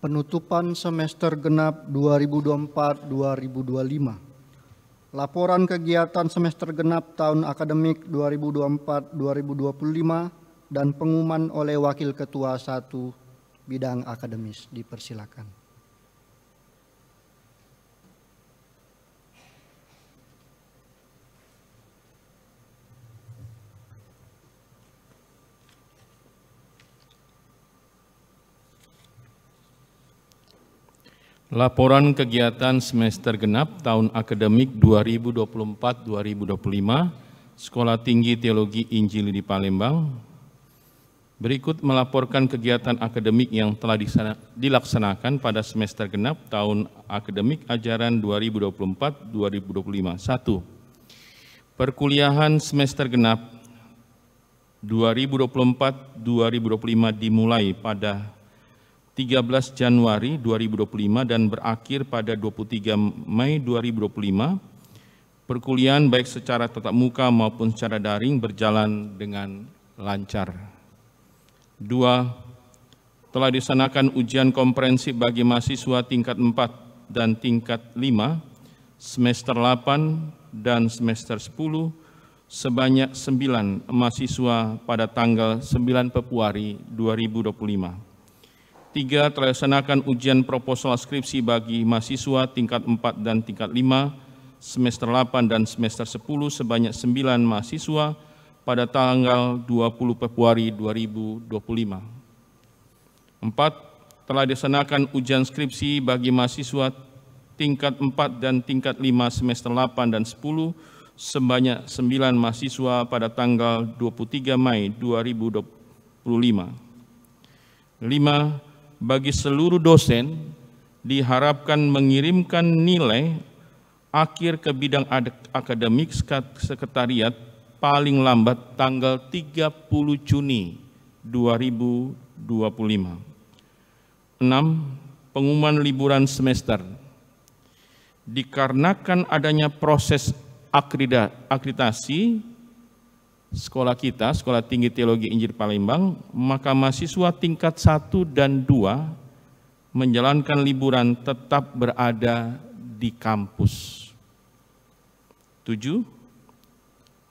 Penutupan semester genap 2024-2025. Laporan kegiatan semester genap tahun akademik 2024-2025 dan pengumuman oleh Wakil Ketua 1 Bidang Akademis. Dipersilakan. Laporan kegiatan semester genap tahun akademik 2024-2025 Sekolah Tinggi Teologi Injili di Palembang. Berikut melaporkan kegiatan akademik yang telah dilaksanakan pada semester genap tahun akademik ajaran 2024-2025. 1. Perkuliahan semester genap 2024-2025 dimulai pada 13 Januari 2025 dan berakhir pada 23 Mei 2025. Perkuliahan baik secara tatap muka maupun secara daring berjalan dengan lancar. 2. Telah dilaksanakan ujian komprehensif bagi mahasiswa tingkat 4 dan tingkat 5, semester 8 dan semester 10, sebanyak 9 mahasiswa pada tanggal 9 Februari 2025. 3. Telah dilaksanakan ujian proposal skripsi bagi mahasiswa tingkat 4 dan tingkat 5, semester 8 dan semester 10 sebanyak 9 mahasiswa pada tanggal 20 Februari 2025. 4. Telah dilaksanakan ujian skripsi bagi mahasiswa tingkat 4 dan tingkat 5 semester 8 dan 10 sebanyak 9 mahasiswa pada tanggal 23 Mei 2025. 5. Bagi seluruh dosen diharapkan mengirimkan nilai akhir ke bidang akademik sekretariat paling lambat tanggal 30 Juni 2025. 6. Pengumuman liburan semester. Dikarenakan adanya proses akreditasi sekolah kita, Sekolah Tinggi Teologi Injili Palembang, maka mahasiswa tingkat 1 dan 2 menjalankan liburan tetap berada di kampus. 7.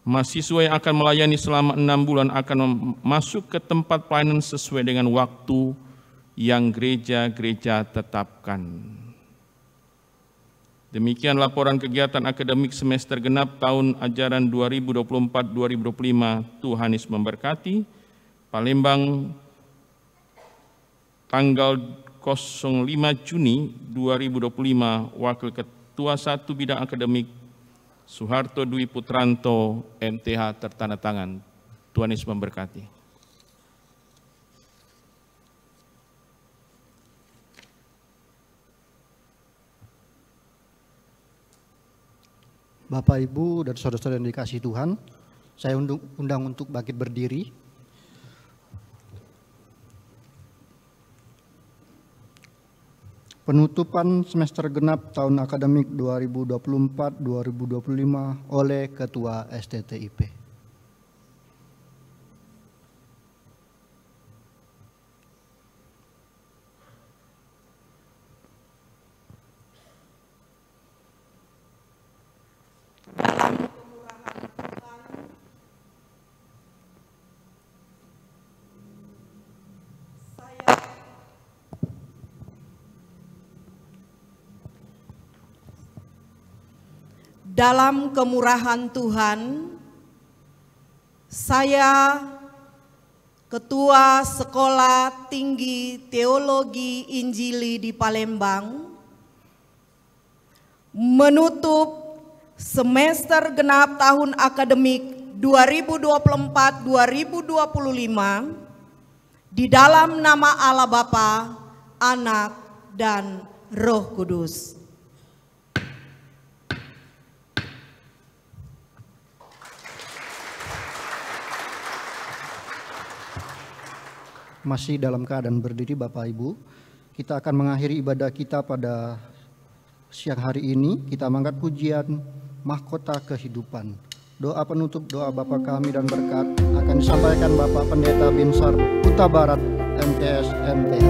Mahasiswa yang akan melayani selama 6 bulan akan masuk ke tempat pelayanan sesuai dengan waktu yang gereja-gereja tetapkan. Demikian laporan kegiatan akademik semester genap tahun ajaran 2024-2025. Tuhan Yesus memberkati. Palembang, tanggal 05 Juni 2025, Wakil Ketua 1 Bidang Akademik Soeharto Dwi Putranto, MTH, tertanda tangan. Tuhan Yesus memberkati. Bapak, Ibu, dan saudara-saudara yang dikasihi Tuhan, saya undang untuk bangkit berdiri. Penutupan semester genap tahun akademik 2024-2025 oleh Ketua STTIP. Dalam kemurahan Tuhan, saya, Ketua Sekolah Tinggi Teologi Injili di Palembang, menutup semester genap tahun akademik 2024-2025 di dalam nama Allah Bapa, Anak, dan Roh Kudus. Masih dalam keadaan berdiri Bapak Ibu, kita akan mengakhiri ibadah kita pada siang hari ini. Kita mengangkat pujian Mahkota Kehidupan. Doa penutup, doa Bapa kami dan berkat akan disampaikan Bapak Pendeta Binsar Huta Barat, MTS MTH.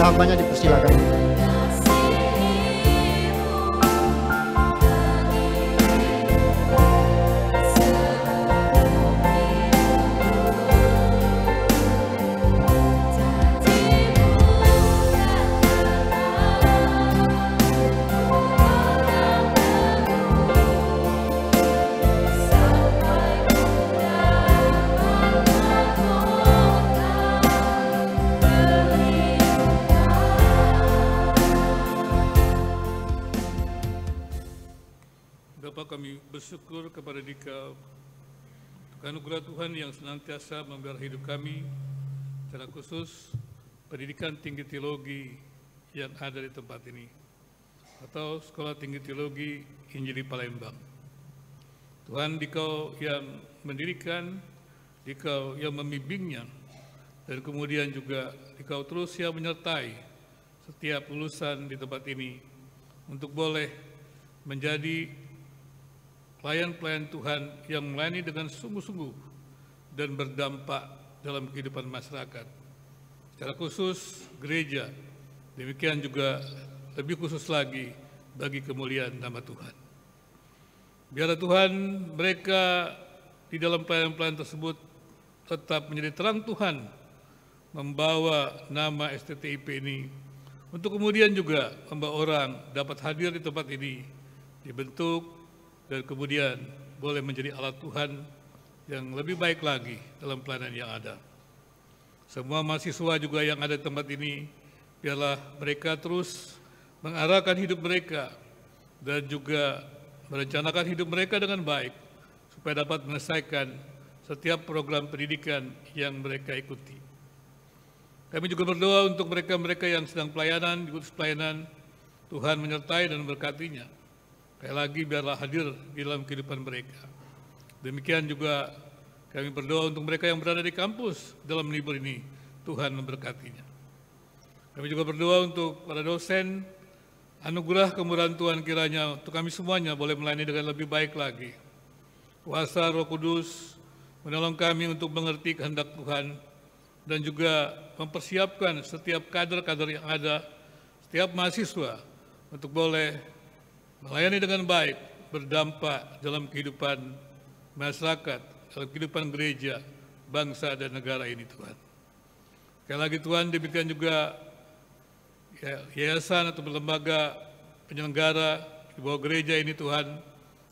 Hambanya dipersilakan. Kami bersyukur kepada Dikau untuk anugerah Tuhan yang senantiasa memelihara hidup kami, secara khusus pendidikan tinggi teologi yang ada di tempat ini, atau Sekolah Tinggi Teologi Injili Palembang. Tuhan, Dikau yang mendirikan, Dikau yang membimbingnya, dan kemudian juga Dikau terus yang menyertai setiap lulusan di tempat ini untuk boleh menjadi pelayan-pelayan Tuhan yang melayani dengan sungguh-sungguh dan berdampak dalam kehidupan masyarakat. Secara khusus gereja, demikian juga lebih khusus lagi bagi kemuliaan nama Tuhan. Biarlah Tuhan mereka di dalam pelayan-pelayan tersebut tetap menjadi terang Tuhan, membawa nama STTIP ini, untuk kemudian juga membawa orang dapat hadir di tempat ini, dibentuk, dan kemudian boleh menjadi alat Tuhan yang lebih baik lagi dalam pelayanan yang ada. Semua mahasiswa juga yang ada di tempat ini, biarlah mereka terus mengarahkan hidup mereka dan juga merencanakan hidup mereka dengan baik, supaya dapat menyelesaikan setiap program pendidikan yang mereka ikuti. Kami juga berdoa untuk mereka-mereka yang sedang pelayanan, diutus pelayanan, Tuhan menyertai dan memberkatinya. Sekali lagi biarlah hadir di dalam kehidupan mereka. Demikian juga kami berdoa untuk mereka yang berada di kampus dalam libur ini, Tuhan memberkatinya. Kami juga berdoa untuk para dosen, anugerah kemurahan Tuhan kiranya untuk kami semuanya boleh melayani dengan lebih baik lagi. Kuasa Roh Kudus menolong kami untuk mengerti kehendak Tuhan dan juga mempersiapkan setiap kader-kader yang ada, setiap mahasiswa untuk boleh melayani dengan baik, berdampak dalam kehidupan masyarakat, dalam kehidupan gereja, bangsa dan negara ini Tuhan. Sekali lagi Tuhan, demikian juga yayasan atau lembaga penyelenggara di bawah gereja ini Tuhan,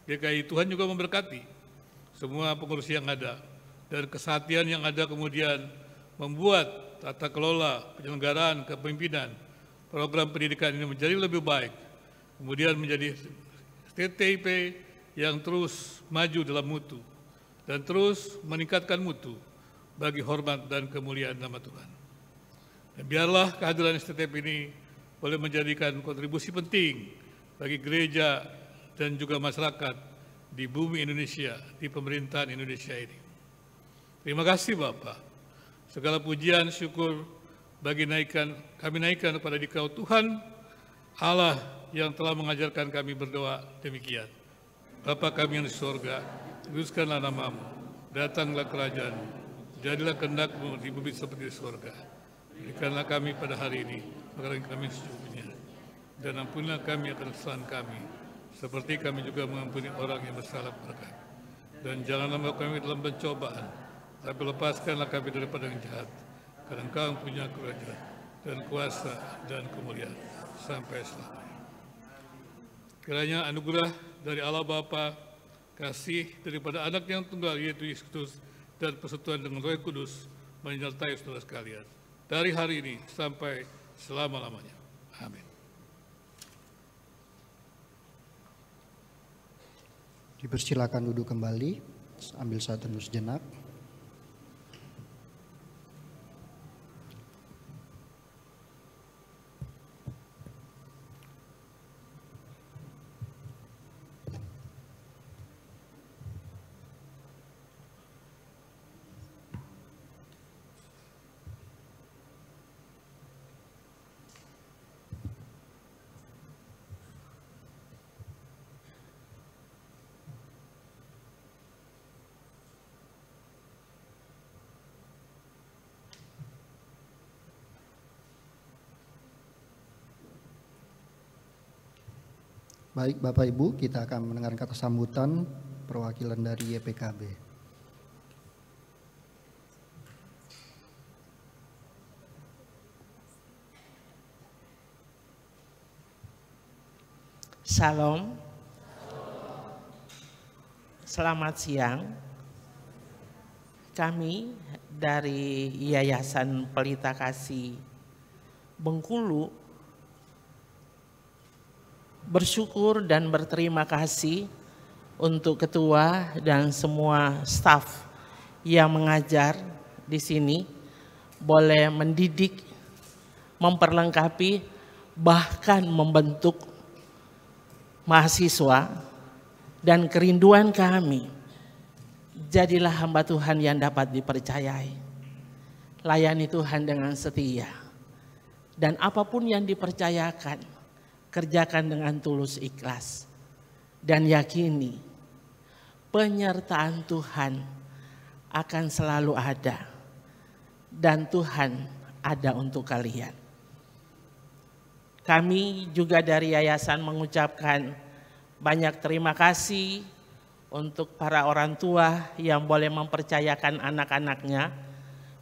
GKI Tuhan juga memberkati semua pengurus yang ada, dan kesatian yang ada kemudian membuat tata kelola penyelenggaraan kepemimpinan program pendidikan ini menjadi lebih baik, kemudian menjadi STTIP yang terus maju dalam mutu dan terus meningkatkan mutu bagi hormat dan kemuliaan nama Tuhan. Dan biarlah kehadiran STTIP ini boleh menjadikan kontribusi penting bagi gereja dan juga masyarakat di bumi Indonesia, di pemerintahan Indonesia ini. Terima kasih Bapak. Segala pujian, syukur kami naikkan kepada Dikau Tuhan, Allah yang telah mengajarkan kami berdoa demikian. Bapa kami yang di surga, kuduskanlah namamu, datanglah kerajaan-mu, jadilah kehendak-mu di bumi seperti di surga. Berikanlah kami pada hari ini makanan kami secukupnya, dan ampunilah kami akan kesalahan kami, seperti kami juga mengampuni orang yang bersalah kepada kami. Dan janganlah membawa kami dalam pencobaan, tapi lepaskanlah kami daripada yang jahat, karena Engkau yang punya kerajaan dan kuasa dan kemuliaan sampai selamanya. Kiranya anugerah dari Allah Bapa, kasih daripada Anak yang tunggal yaitu Yesus Kristus, dan persekutuan dengan Roh Kudus menyertai saudara sekalian dari hari ini sampai selama-lamanya. Amin. Dipersilakan duduk kembali. Ambil saat teduh sejenak. Baik Bapak Ibu, kita akan mendengar kata sambutan perwakilan dari YPKB. Shalom. Selamat siang. Kami dari Yayasan Pelita Kasih Bengkulu bersyukur dan berterima kasih untuk ketua dan semua staf yang mengajar di sini, boleh mendidik, memperlengkapi, bahkan membentuk mahasiswa, dan kerinduan kami, jadilah hamba Tuhan yang dapat dipercayai. Layani Tuhan dengan setia, dan apapun yang dipercayakan, kerjakan dengan tulus ikhlas, dan yakini penyertaan Tuhan akan selalu ada, dan Tuhan ada untuk kalian. Kami juga dari yayasan mengucapkan banyak terima kasih untuk para orang tua yang boleh mempercayakan anak-anaknya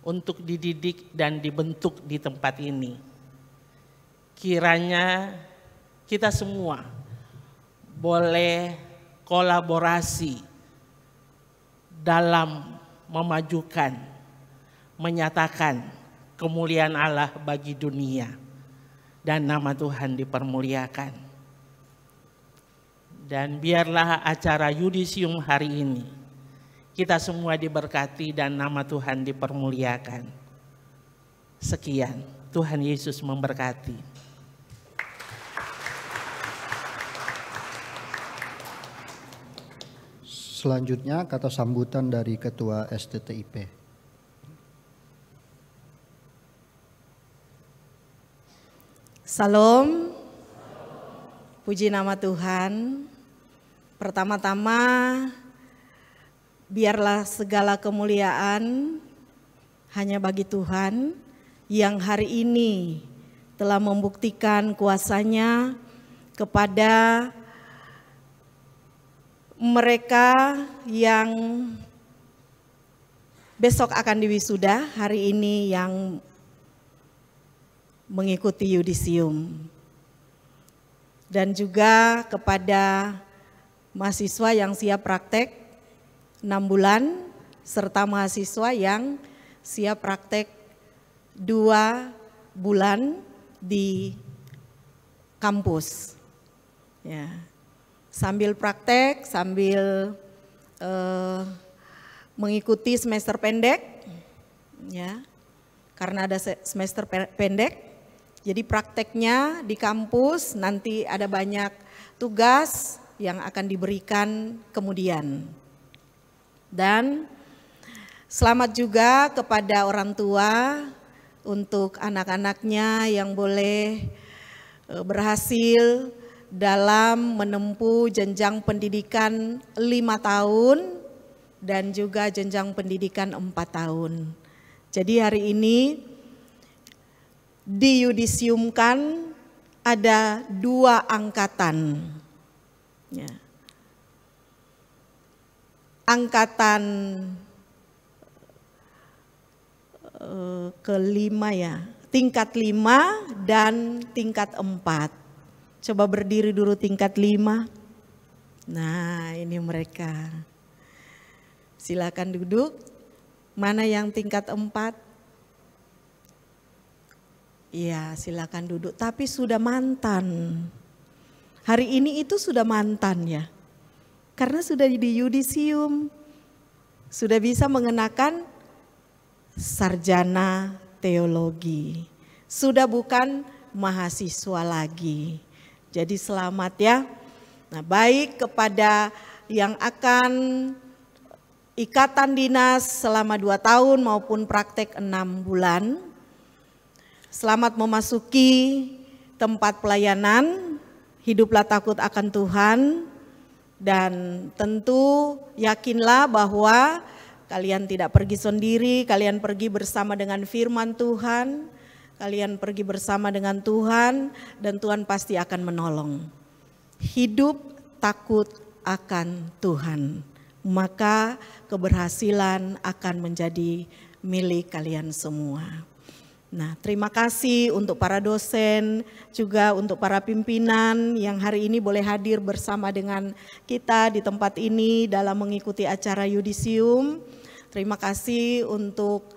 untuk dididik dan dibentuk di tempat ini. Kiranya kita semua boleh kolaborasi dalam memajukan, menyatakan kemuliaan Allah bagi dunia, dan nama Tuhan dipermuliakan. Dan biarlah acara yudisium hari ini kita semua diberkati dan nama Tuhan dipermuliakan. Sekian, Tuhan Yesus memberkati. Selanjutnya kata sambutan dari Ketua STTIP. Salam, puji nama Tuhan. Pertama-tama, biarlah segala kemuliaan hanya bagi Tuhan yang hari ini telah membuktikan kuasa-Nya kepada mereka yang besok akan diwisuda, hari ini yang mengikuti yudisium. Dan juga kepada mahasiswa yang siap praktek 6 bulan, serta mahasiswa yang siap praktek 2 bulan di kampus. Ya. Sambil praktek, sambil mengikuti semester pendek, ya, karena ada semester pendek, jadi prakteknya di kampus nanti ada banyak tugas yang akan diberikan kemudian. Dan selamat juga kepada orang tua untuk anak-anaknya yang boleh berhasil dalam menempuh jenjang pendidikan 5 tahun dan juga jenjang pendidikan 4 tahun. Jadi hari ini diyudisiumkan ada 2 angkatan. Ya. Angkatan kelima ya, tingkat 5 dan tingkat 4. Coba berdiri dulu tingkat 5. Nah, ini mereka. Silakan duduk. Mana yang tingkat 4? Iya, silakan duduk. Tapi sudah mantan. Hari ini itu sudah mantan ya. Karena sudah di yudisium. Sudah bisa mengenakan sarjana teologi. Sudah bukan mahasiswa lagi. Jadi selamat ya. Nah, baik kepada yang akan ikatan dinas selama 2 tahun maupun praktek 6 bulan. Selamat memasuki tempat pelayanan, hiduplah takut akan Tuhan, dan tentu yakinlah bahwa kalian tidak pergi sendiri, kalian pergi bersama dengan firman Tuhan, kalian pergi bersama dengan Tuhan, dan Tuhan pasti akan menolong. Hidup takut akan Tuhan, maka keberhasilan akan menjadi milik kalian semua. Nah, terima kasih untuk para dosen, juga untuk para pimpinan yang hari ini boleh hadir bersama dengan kita di tempat ini dalam mengikuti acara yudisium. Terima kasih untuk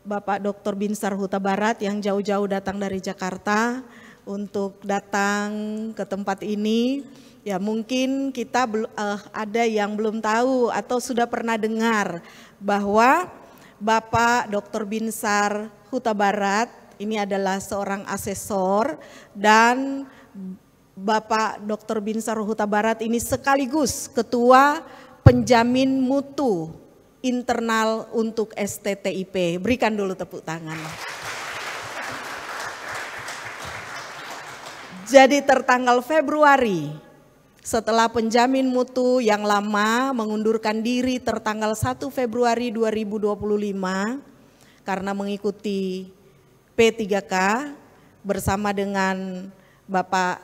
Bapak Dr. Binsar Huta Barat yang jauh-jauh datang dari Jakarta untuk datang ke tempat ini. Ya, mungkin kita ada yang belum tahu atau sudah pernah dengar bahwa Bapak Dr. Binsar Huta Barat ini adalah seorang asesor, dan Bapak Dr. Binsar Huta Barat ini sekaligus Ketua Penjamin Mutu Internal untuk STTIP. Berikan dulu tepuk tangan. Jadi tertanggal Februari, setelah penjamin mutu yang lama mengundurkan diri tertanggal 1 Februari 2025 karena mengikuti P3K bersama dengan Bapak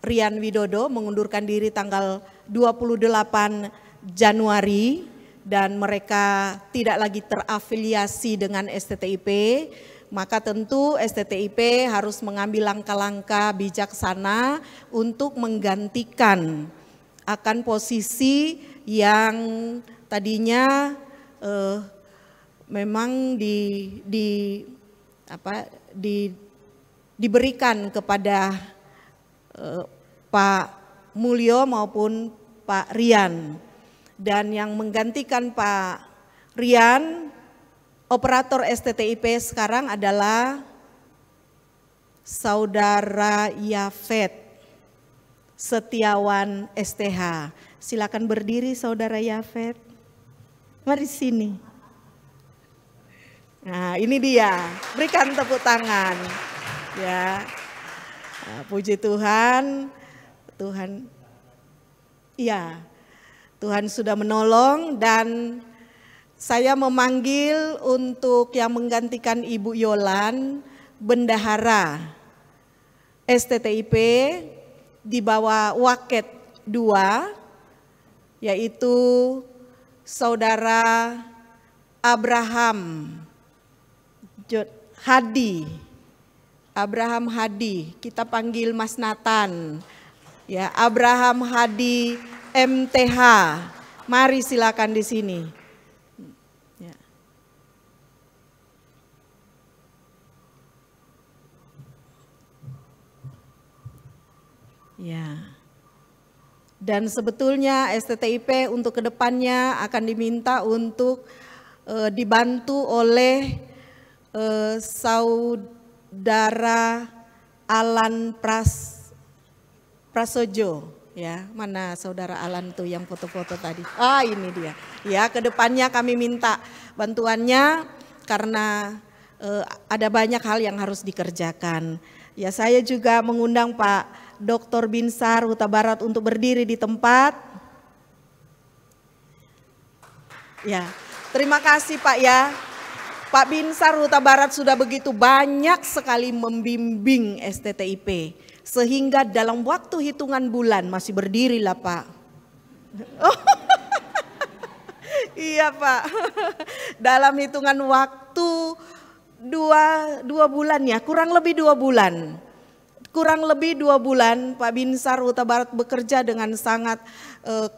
Rian Widodo mengundurkan diri tanggal 28 Januari dan mereka tidak lagi terafiliasi dengan STTIP, maka tentu STTIP harus mengambil langkah-langkah bijaksana untuk menggantikan akan posisi yang tadinya memang diberikan kepada Pak Mulyo maupun Pak Rian, dan yang menggantikan Pak Rian operator STTIP sekarang adalah Saudara Yafet Setiawan STH. Silakan berdiri Saudara Yafet. Mari sini. Nah, ini dia, berikan tepuk tangan. Ya, nah, puji Tuhan, iya, Tuhan sudah menolong, dan saya memanggil untuk yang menggantikan Ibu Yolan, Bendahara STTIP di bawah Waket 2, yaitu Saudara Abraham Hadi, kita panggil Mas Nathan, ya, Abraham Hadi MTH, mari silakan di sini. Ya. Ya. Dan sebetulnya STTIP untuk kedepannya akan diminta untuk dibantu oleh Saudara Alan Prasojo, ya, mana Saudara Alan tuh yang foto-foto tadi? Ah, ini dia. Ya, kedepannya kami minta bantuannya karena ada banyak hal yang harus dikerjakan. Ya, saya juga mengundang Pak Dr. Binsar Huta Barat untuk berdiri di tempat. Ya, terima kasih Pak ya. Pak Binsar Huta Barat sudah begitu banyak sekali membimbing STTIP, sehingga dalam waktu hitungan bulan masih berdiri lah Pak. Oh, iya Pak, dalam hitungan waktu dua bulan ya, kurang lebih 2 bulan. Kurang lebih 2 bulan Pak Binsar Huta Barat bekerja dengan sangat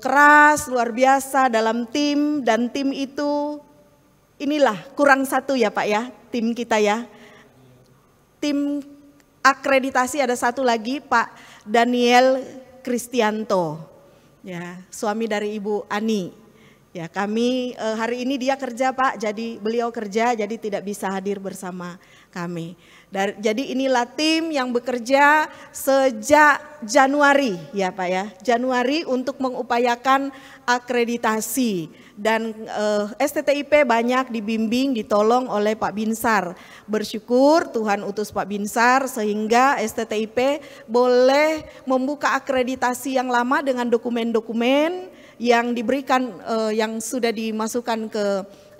keras, luar biasa dalam tim, dan tim itu inilah kurang satu ya Pak ya, tim kita ya. Tim akreditasi ada satu lagi Pak Daniel Kristianto, ya, suami dari Ibu Ani. Ya, kami hari ini dia kerja Pak, jadi beliau kerja jadi tidak bisa hadir bersama kami. Jadi inilah tim yang bekerja sejak Januari ya Pak ya, Januari untuk mengupayakan akreditasi dan STTIP banyak dibimbing, ditolong oleh Pak Binsar. Bersyukur Tuhan utus Pak Binsar sehingga STTIP boleh membuka akreditasi yang lama dengan dokumen-dokumen yang diberikan, yang sudah dimasukkan ke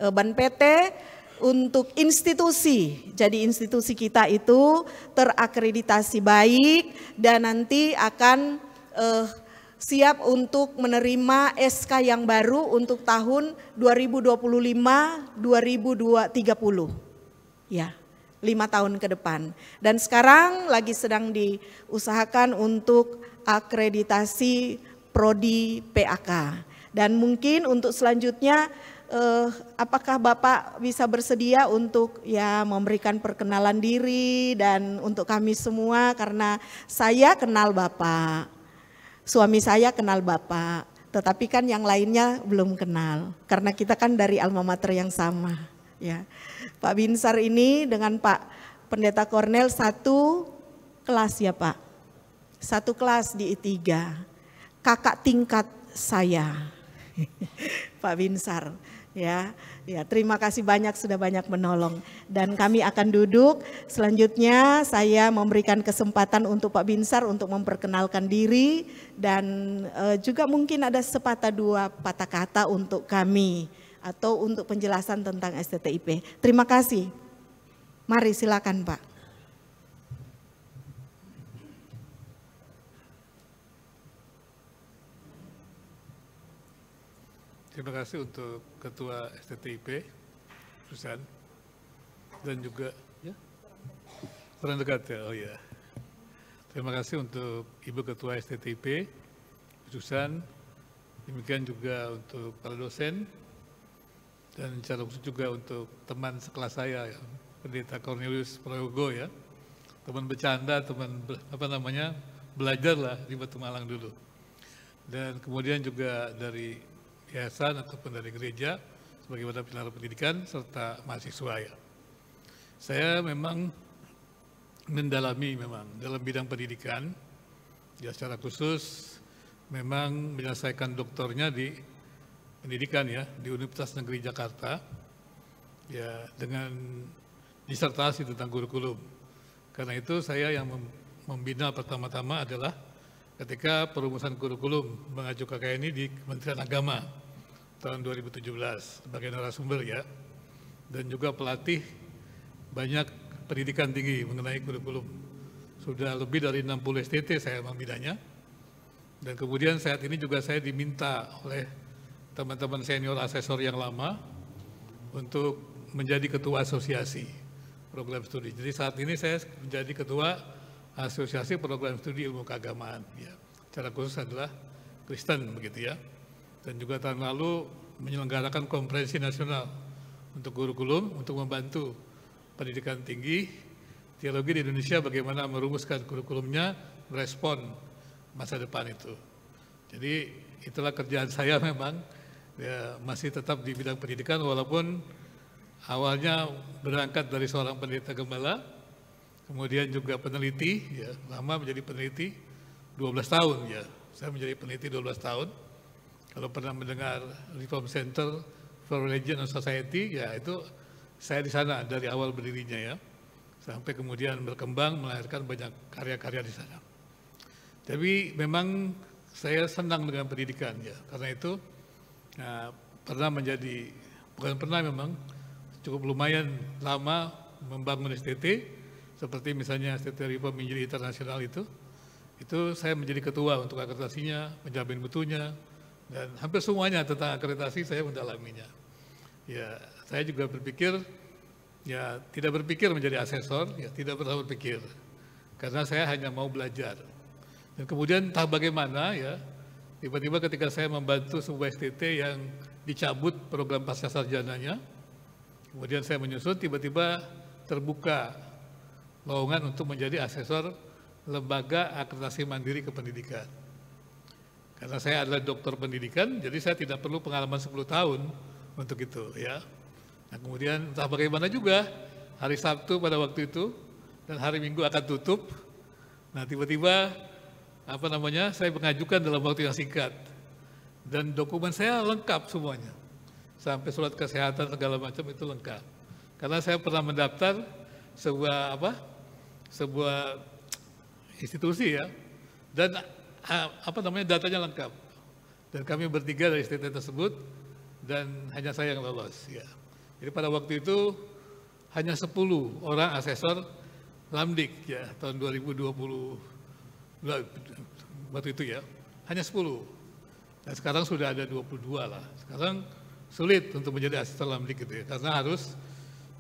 Ban PT untuk institusi. Jadi institusi kita itu terakreditasi baik dan nanti akan siap untuk menerima SK yang baru untuk tahun 2025-2030. Ya, 5 tahun ke depan. Dan sekarang lagi sedang diusahakan untuk akreditasi Prodi PAK. Dan mungkin untuk selanjutnya apakah Bapak bisa bersedia untuk ya memberikan perkenalan diri dan untuk kami semua, karena saya kenal Bapak, suami saya kenal Bapak, tetapi kan yang lainnya belum kenal karena kita kan dari alma mater yang sama ya. Pak Binsar ini dengan Pak Pendeta Kornel satu kelas ya Pak, satu kelas di I3, kakak tingkat saya Pak Binsar. Ya, terima kasih banyak sudah banyak menolong dan kami akan duduk. Selanjutnya saya memberikan kesempatan untuk Pak Binsar untuk memperkenalkan diri dan juga mungkin ada sepatah dua patah kata untuk kami atau untuk penjelasan tentang STTIP. Terima kasih. Mari silakan Pak. Terima kasih untuk Ketua STTIP, Susan, dan juga ya kurang dekat ya, oh ya. Terima kasih untuk Ibu Ketua STTIP, Susan, demikian juga untuk para dosen, dan secara khusus juga untuk teman sekelas saya, ya, Pendeta Cornelius Prayogo ya, teman bercanda, teman belajar lah di Batu Malang dulu, dan kemudian juga dari yayasan ataupun dari gereja sebagai wadah pilar pendidikan serta mahasiswa ya. Saya memang mendalami dalam bidang pendidikan ya, secara khusus memang menyelesaikan doktornya di pendidikan ya di Universitas Negeri Jakarta ya dengan disertasi tentang kurikulum. Karena itu saya yang membina pertama-tama adalah ketika perumusan kurikulum mengacu KKN ini di Kementerian Agama tahun 2017 sebagai narasumber ya, dan juga pelatih banyak pendidikan tinggi mengenai kurikulum. Sudah lebih dari 60 STT saya membinanya, dan kemudian saat ini juga saya diminta oleh teman-teman senior asesor yang lama untuk menjadi ketua asosiasi program studi. Jadi saat ini saya menjadi ketua Asosiasi Program Studi Ilmu Keagamaan, ya, secara khusus adalah Kristen begitu ya. Dan juga tahun lalu menyelenggarakan konferensi nasional untuk kurikulum untuk membantu pendidikan tinggi teologi di Indonesia bagaimana merumuskan kurikulumnya merespon masa depan itu. Jadi itulah kerjaan saya memang ya, masih tetap di bidang pendidikan walaupun awalnya berangkat dari seorang pendeta gembala. Kemudian juga peneliti, ya, lama menjadi peneliti 12 tahun ya. Saya menjadi peneliti 12 tahun. Kalau pernah mendengar Reform Center for Religion and Society, ya itu saya di sana dari awal berdirinya ya. Sampai kemudian berkembang melahirkan banyak karya-karya di sana. Tapi memang saya senang dengan pendidikan ya. Karena itu pernah menjadi, bukan pernah memang, cukup lumayan lama membangun STT. Seperti misalnya STT Reform Injili Internasional itu saya menjadi ketua untuk akreditasinya, menjamin mutunya, dan hampir semuanya tentang akreditasi saya mendalaminya. Ya, saya juga berpikir, ya tidak berpikir menjadi asesor, ya tidak pernah berpikir, karena saya hanya mau belajar. Dan kemudian entah bagaimana ya, tiba-tiba ketika saya membantu sebuah STT yang dicabut program pasca sarjananya, kemudian saya menyusut, tiba-tiba terbuka lowongan untuk menjadi asesor lembaga akreditasi mandiri kependidikan. Karena saya adalah dokter pendidikan, jadi saya tidak perlu pengalaman 10 tahun untuk itu ya. Nah kemudian entah bagaimana juga, hari Sabtu pada waktu itu dan hari Minggu akan tutup. Nah tiba-tiba saya mengajukan dalam waktu yang singkat dan dokumen saya lengkap semuanya, sampai surat kesehatan segala macam itu lengkap. Karena saya pernah mendaftar sebuah institusi ya, dan datanya lengkap. Dan kami bertiga dari institusi tersebut dan hanya saya yang lolos ya. Jadi pada waktu itu hanya 10 orang asesor Lamdik ya, tahun 2020 waktu itu ya, hanya 10. Dan sekarang sudah ada 22 lah. Sekarang sulit untuk menjadi asesor Lamdik gitu ya, karena harus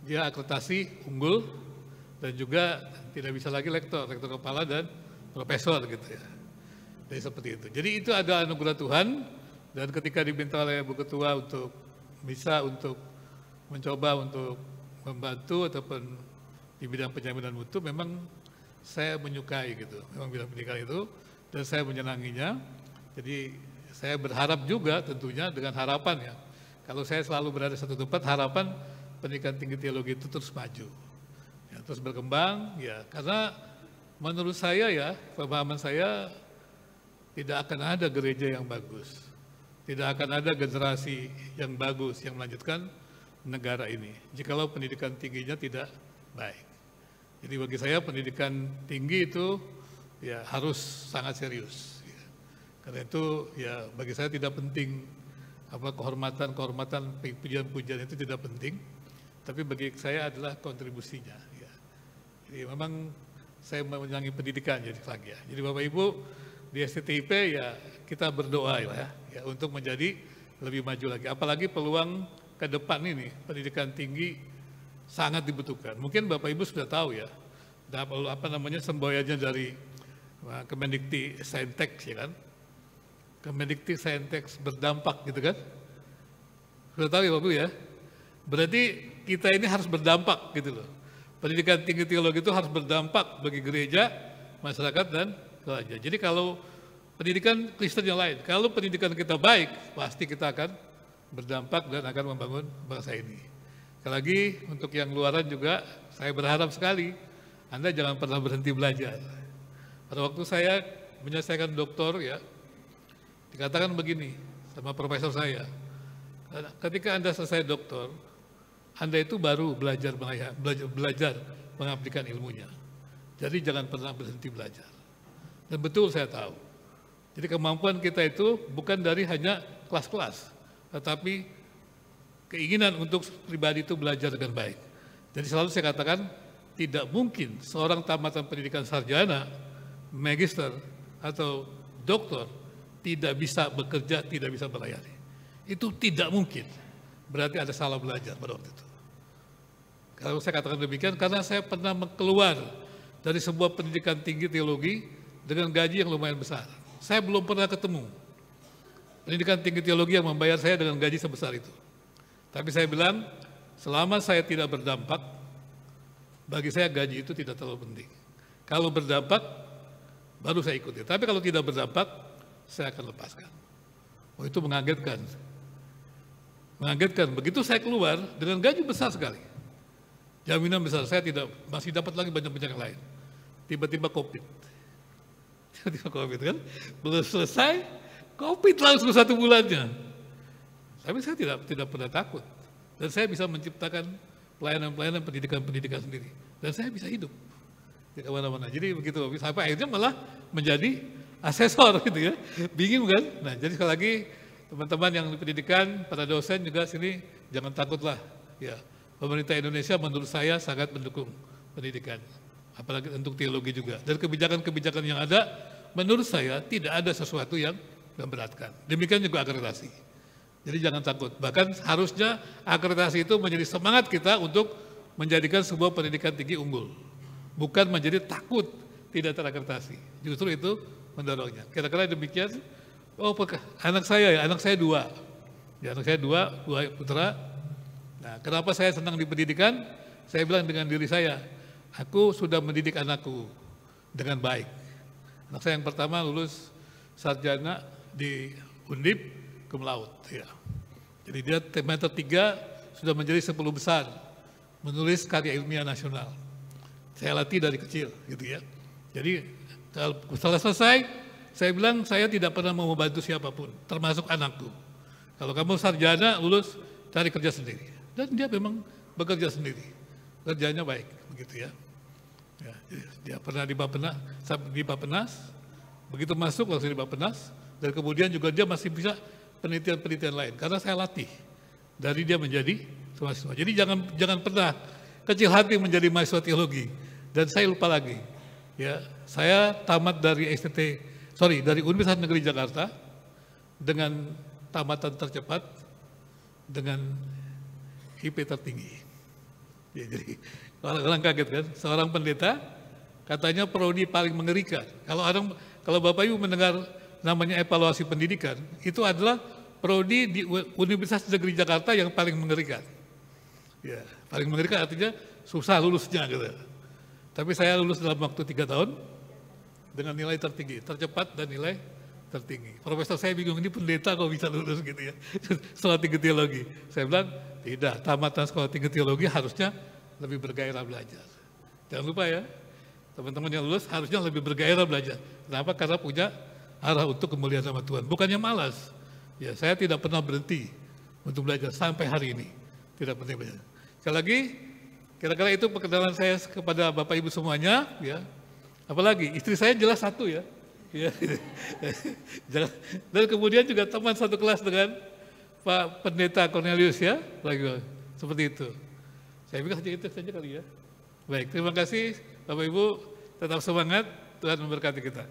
dia akreditasi unggul dan juga tidak bisa lagi rektor kepala dan profesor gitu ya. Jadi seperti itu. Jadi itu ada anugerah Tuhan, dan ketika diminta oleh Bu Ketua untuk bisa untuk mencoba untuk membantu ataupun di bidang penjaminan mutu, memang saya menyukai gitu, memang bidang pendidikan itu, dan saya menyenanginya. Jadi saya berharap juga tentunya dengan harapan ya, kalau saya selalu berada di satu tempat, harapan pendidikan tinggi teologi itu terus maju, ya, terus berkembang ya, karena menurut saya ya, pemahaman saya, tidak akan ada gereja yang bagus, tidak akan ada generasi yang bagus yang melanjutkan negara ini jikalau pendidikan tingginya tidak baik. Jadi bagi saya pendidikan tinggi itu ya harus sangat serius ya. Karena itu ya bagi saya tidak penting kehormatan, pujian-pujian itu tidak penting, tapi bagi saya adalah kontribusinya ya. Jadi memang saya menyenangi pendidikan jadi lagi ya. Jadi Bapak Ibu di STTIP ya kita berdoa ya untuk menjadi lebih maju lagi. Apalagi peluang ke depan ini pendidikan tinggi sangat dibutuhkan. Mungkin Bapak Ibu sudah tahu ya, semboyannya dari Kemendikti Saintek ya kan. Kemendikti Saintek berdampak gitu kan. Sudah tahu ya Bapak Ibu ya. Berarti kita ini harus berdampak gitu loh. Pendidikan tinggi teologi itu harus berdampak bagi gereja, masyarakat dan keluarga. Jadi kalau pendidikan Kristen yang lain, kalau pendidikan kita baik, pasti kita akan berdampak dan akan membangun bangsa ini. Sekali lagi untuk yang luaran juga saya berharap sekali Anda jangan pernah berhenti belajar. Pada waktu saya menyelesaikan doktor ya, dikatakan begini sama profesor saya, ketika Anda selesai doktor, Anda itu baru belajar mengaplikasikan ilmunya. Jadi jangan pernah berhenti belajar. Dan betul saya tahu. Jadi kemampuan kita itu bukan dari hanya kelas-kelas, tetapi keinginan untuk pribadi itu belajar dengan baik. Jadi selalu saya katakan, tidak mungkin seorang tamatan pendidikan sarjana, magister, atau doktor tidak bisa bekerja, tidak bisa melayani. Itu tidak mungkin. Berarti ada salah belajar pada waktu itu. Kalau saya katakan demikian, karena saya pernah keluar dari sebuah pendidikan tinggi teologi dengan gaji yang lumayan besar. Saya belum pernah ketemu pendidikan tinggi teologi yang membayar saya dengan gaji sebesar itu. Tapi saya bilang, selama saya tidak berdampak, bagi saya gaji itu tidak terlalu penting. Kalau berdampak, baru saya ikuti. Tapi kalau tidak berdampak, saya akan lepaskan. Oh itu mengagetkan. Mengagetkan, begitu saya keluar dengan gaji besar sekali. Jaminan besar, saya masih dapat lagi banyak-banyak yang lain. Tiba-tiba COVID. Tiba-tiba COVID kan, belum selesai, COVID langsung 1 bulannya. Tapi saya tidak pernah takut. Dan saya bisa menciptakan pelayanan-pelayanan pendidikan sendiri. Dan saya bisa hidup di kemana-mana. Jadi begitu, sampai akhirnya malah menjadi asesor gitu ya. Bingung kan? Nah jadi sekali lagi teman-teman yang di pendidikan, para dosen juga sini jangan takutlah. Ya, pemerintah Indonesia menurut saya sangat mendukung pendidikan. Apalagi untuk teologi juga. Dan kebijakan-kebijakan yang ada, menurut saya tidak ada sesuatu yang memberatkan. Demikian juga akreditasi. Jadi jangan takut. Bahkan harusnya akreditasi itu menjadi semangat kita untuk menjadikan sebuah pendidikan tinggi unggul. Bukan menjadi takut tidak terakreditasi. Justru itu mendorongnya. Kira-kira demikian. Oh, anak saya 2. Ya, anak saya 2 putra. Nah, kenapa saya senang di pendidikan? Saya bilang dengan diri saya, aku sudah mendidik anakku dengan baik. Anak saya yang pertama lulus sarjana di Undip cum laude. Ya. Jadi dia semester 3 sudah menjadi 10 besar menulis karya ilmiah nasional. Saya latih dari kecil, gitu ya. Jadi setelah selesai, saya bilang saya tidak pernah mau membantu siapapun, termasuk anakku. Kalau kamu sarjana, lulus, cari kerja sendiri. Dan dia memang bekerja sendiri, kerjanya baik, begitu ya. Ya, dia pernah di Bappenas, begitu masuk langsung di Bappenas, dan kemudian juga dia masih bisa penelitian-penelitian lain, karena saya latih dari dia menjadi mahasiswa. Jadi jangan pernah kecil hati menjadi mahasiswa teologi. Dan saya lupa lagi, ya saya tamat dari dari Universitas Negeri Jakarta dengan tamatan tercepat dengan IP tertinggi. Ya, jadi orang kaget kan, seorang pendeta katanya prodi paling mengerikan. Kalau Bapak Ibu mendengar namanya evaluasi pendidikan, itu adalah prodi di Universitas Negeri Jakarta yang paling mengerikan. Ya, paling mengerikan artinya susah lulusnya gitu. Tapi saya lulus dalam waktu 3 tahun dengan nilai tertinggi, tercepat dan nilai tertinggi. Profesor saya bingung, ini pendeta kok bisa lulus gitu ya, sekolah tinggi teologi. Saya bilang, tidak, tamatan sekolah tinggi teologi harusnya lebih bergairah belajar. Jangan lupa ya, teman-teman yang lulus harusnya lebih bergairah belajar. Kenapa? Karena punya arah untuk kemuliaan sama Tuhan. Bukannya malas. Ya, saya tidak pernah berhenti untuk belajar sampai hari ini. Tidak pernah belajar. Sekali lagi, kira-kira itu perkenalan saya kepada Bapak Ibu semuanya. Ya. Apalagi istri saya jelas satu ya. Ya. Dan kemudian juga teman satu kelas dengan Pak Pendeta Cornelius ya. Lagi seperti itu. Saya pikir hanya itu saja kali ya. Baik, terima kasih Bapak Ibu. Tetap semangat. Tuhan memberkati kita.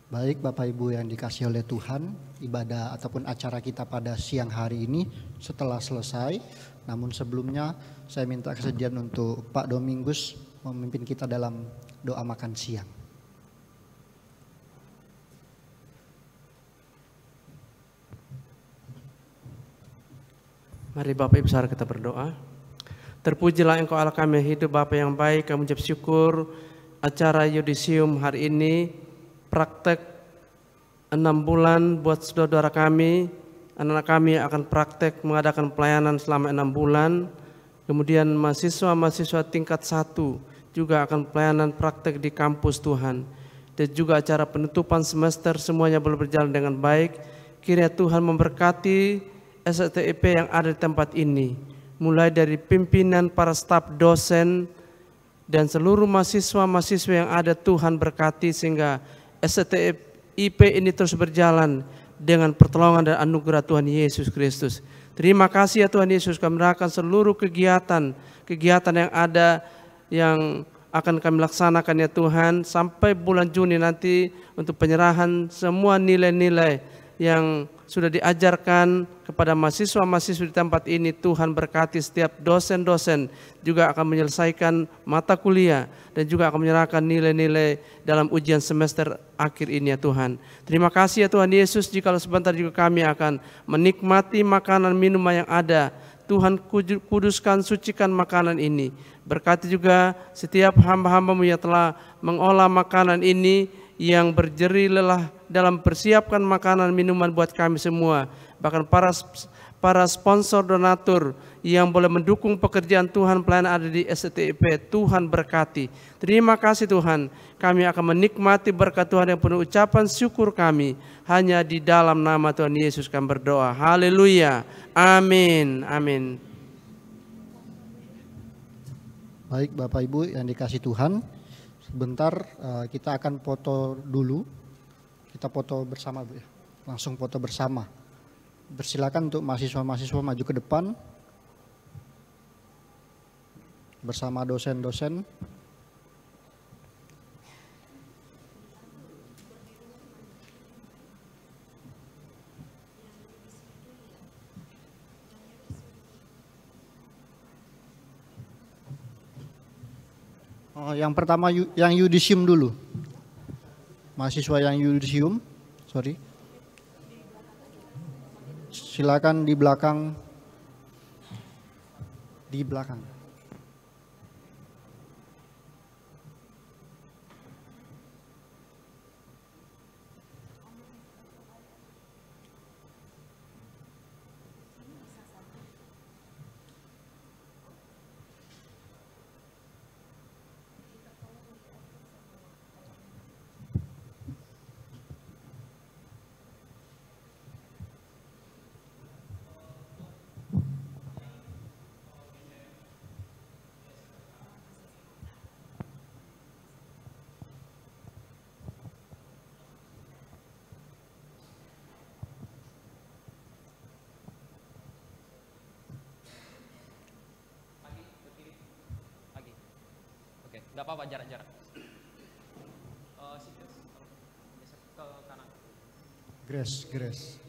Baik Bapak Ibu yang dikasihi oleh Tuhan, ibadah ataupun acara kita pada siang hari ini setelah selesai. Namun sebelumnya saya minta kesediaan untuk Pak Domingus memimpin kita dalam doa makan siang. Mari Bapak Ibu saudara kita berdoa. Terpujilah Engkau Allah kami yang hidup, Bapa yang baik, kami ucap syukur acara yudisium hari ini, praktek 6 bulan buat saudara kami, anak-anak kami akan praktek mengadakan pelayanan selama 6 bulan. Kemudian mahasiswa-mahasiswa tingkat 1 juga akan pelayanan praktek di kampus Tuhan. Dan juga acara penutupan semester semuanya boleh berjalan dengan baik. Kiranya Tuhan memberkati STIP yang ada di tempat ini, mulai dari pimpinan, para staf dosen, dan seluruh mahasiswa-mahasiswa yang ada. Tuhan berkati sehingga STIP ini terus berjalan dengan pertolongan dan anugerah Tuhan Yesus Kristus. Terima kasih ya Tuhan Yesus, kami menyerahkan seluruh kegiatan yang ada yang akan kami laksanakan ya Tuhan sampai bulan Juni nanti untuk penyerahan semua nilai-nilai yang sudah diajarkan kepada mahasiswa-mahasiswa di tempat ini. Tuhan berkati setiap dosen-dosen juga akan menyelesaikan mata kuliah dan juga akan menyerahkan nilai-nilai dalam ujian semester akhir ini ya Tuhan. Terima kasih ya Tuhan Yesus, jikalau sebentar juga kami akan menikmati makanan minuman yang ada. Tuhan kuduskan, sucikan makanan ini. Berkati juga setiap hamba-hamba-Mu yang telah mengolah makanan ini, yang berjeri lelah dalam persiapkan makanan minuman buat kami semua. Bahkan para sponsor donatur yang boleh mendukung pekerjaan Tuhan pelayanan ada di STIP, Tuhan berkati. Terima kasih Tuhan, kami akan menikmati berkat Tuhan yang penuh ucapan syukur kami. Hanya di dalam nama Tuhan Yesus kami berdoa. Haleluya. Amin. Amin. Baik Bapak Ibu yang dikasihi Tuhan, sebentar kita akan foto dulu. Kita foto bersama Bu ya. Langsung foto bersama. Bersilakan untuk mahasiswa-mahasiswa maju ke depan bersama dosen-dosen. Yang pertama yang yudisium dulu. Mahasiswa yang yudisium, sorry. silakan di belakang. Di belakang. Nggak apa-apa, jarak-jarak. Ke kanan. Grace.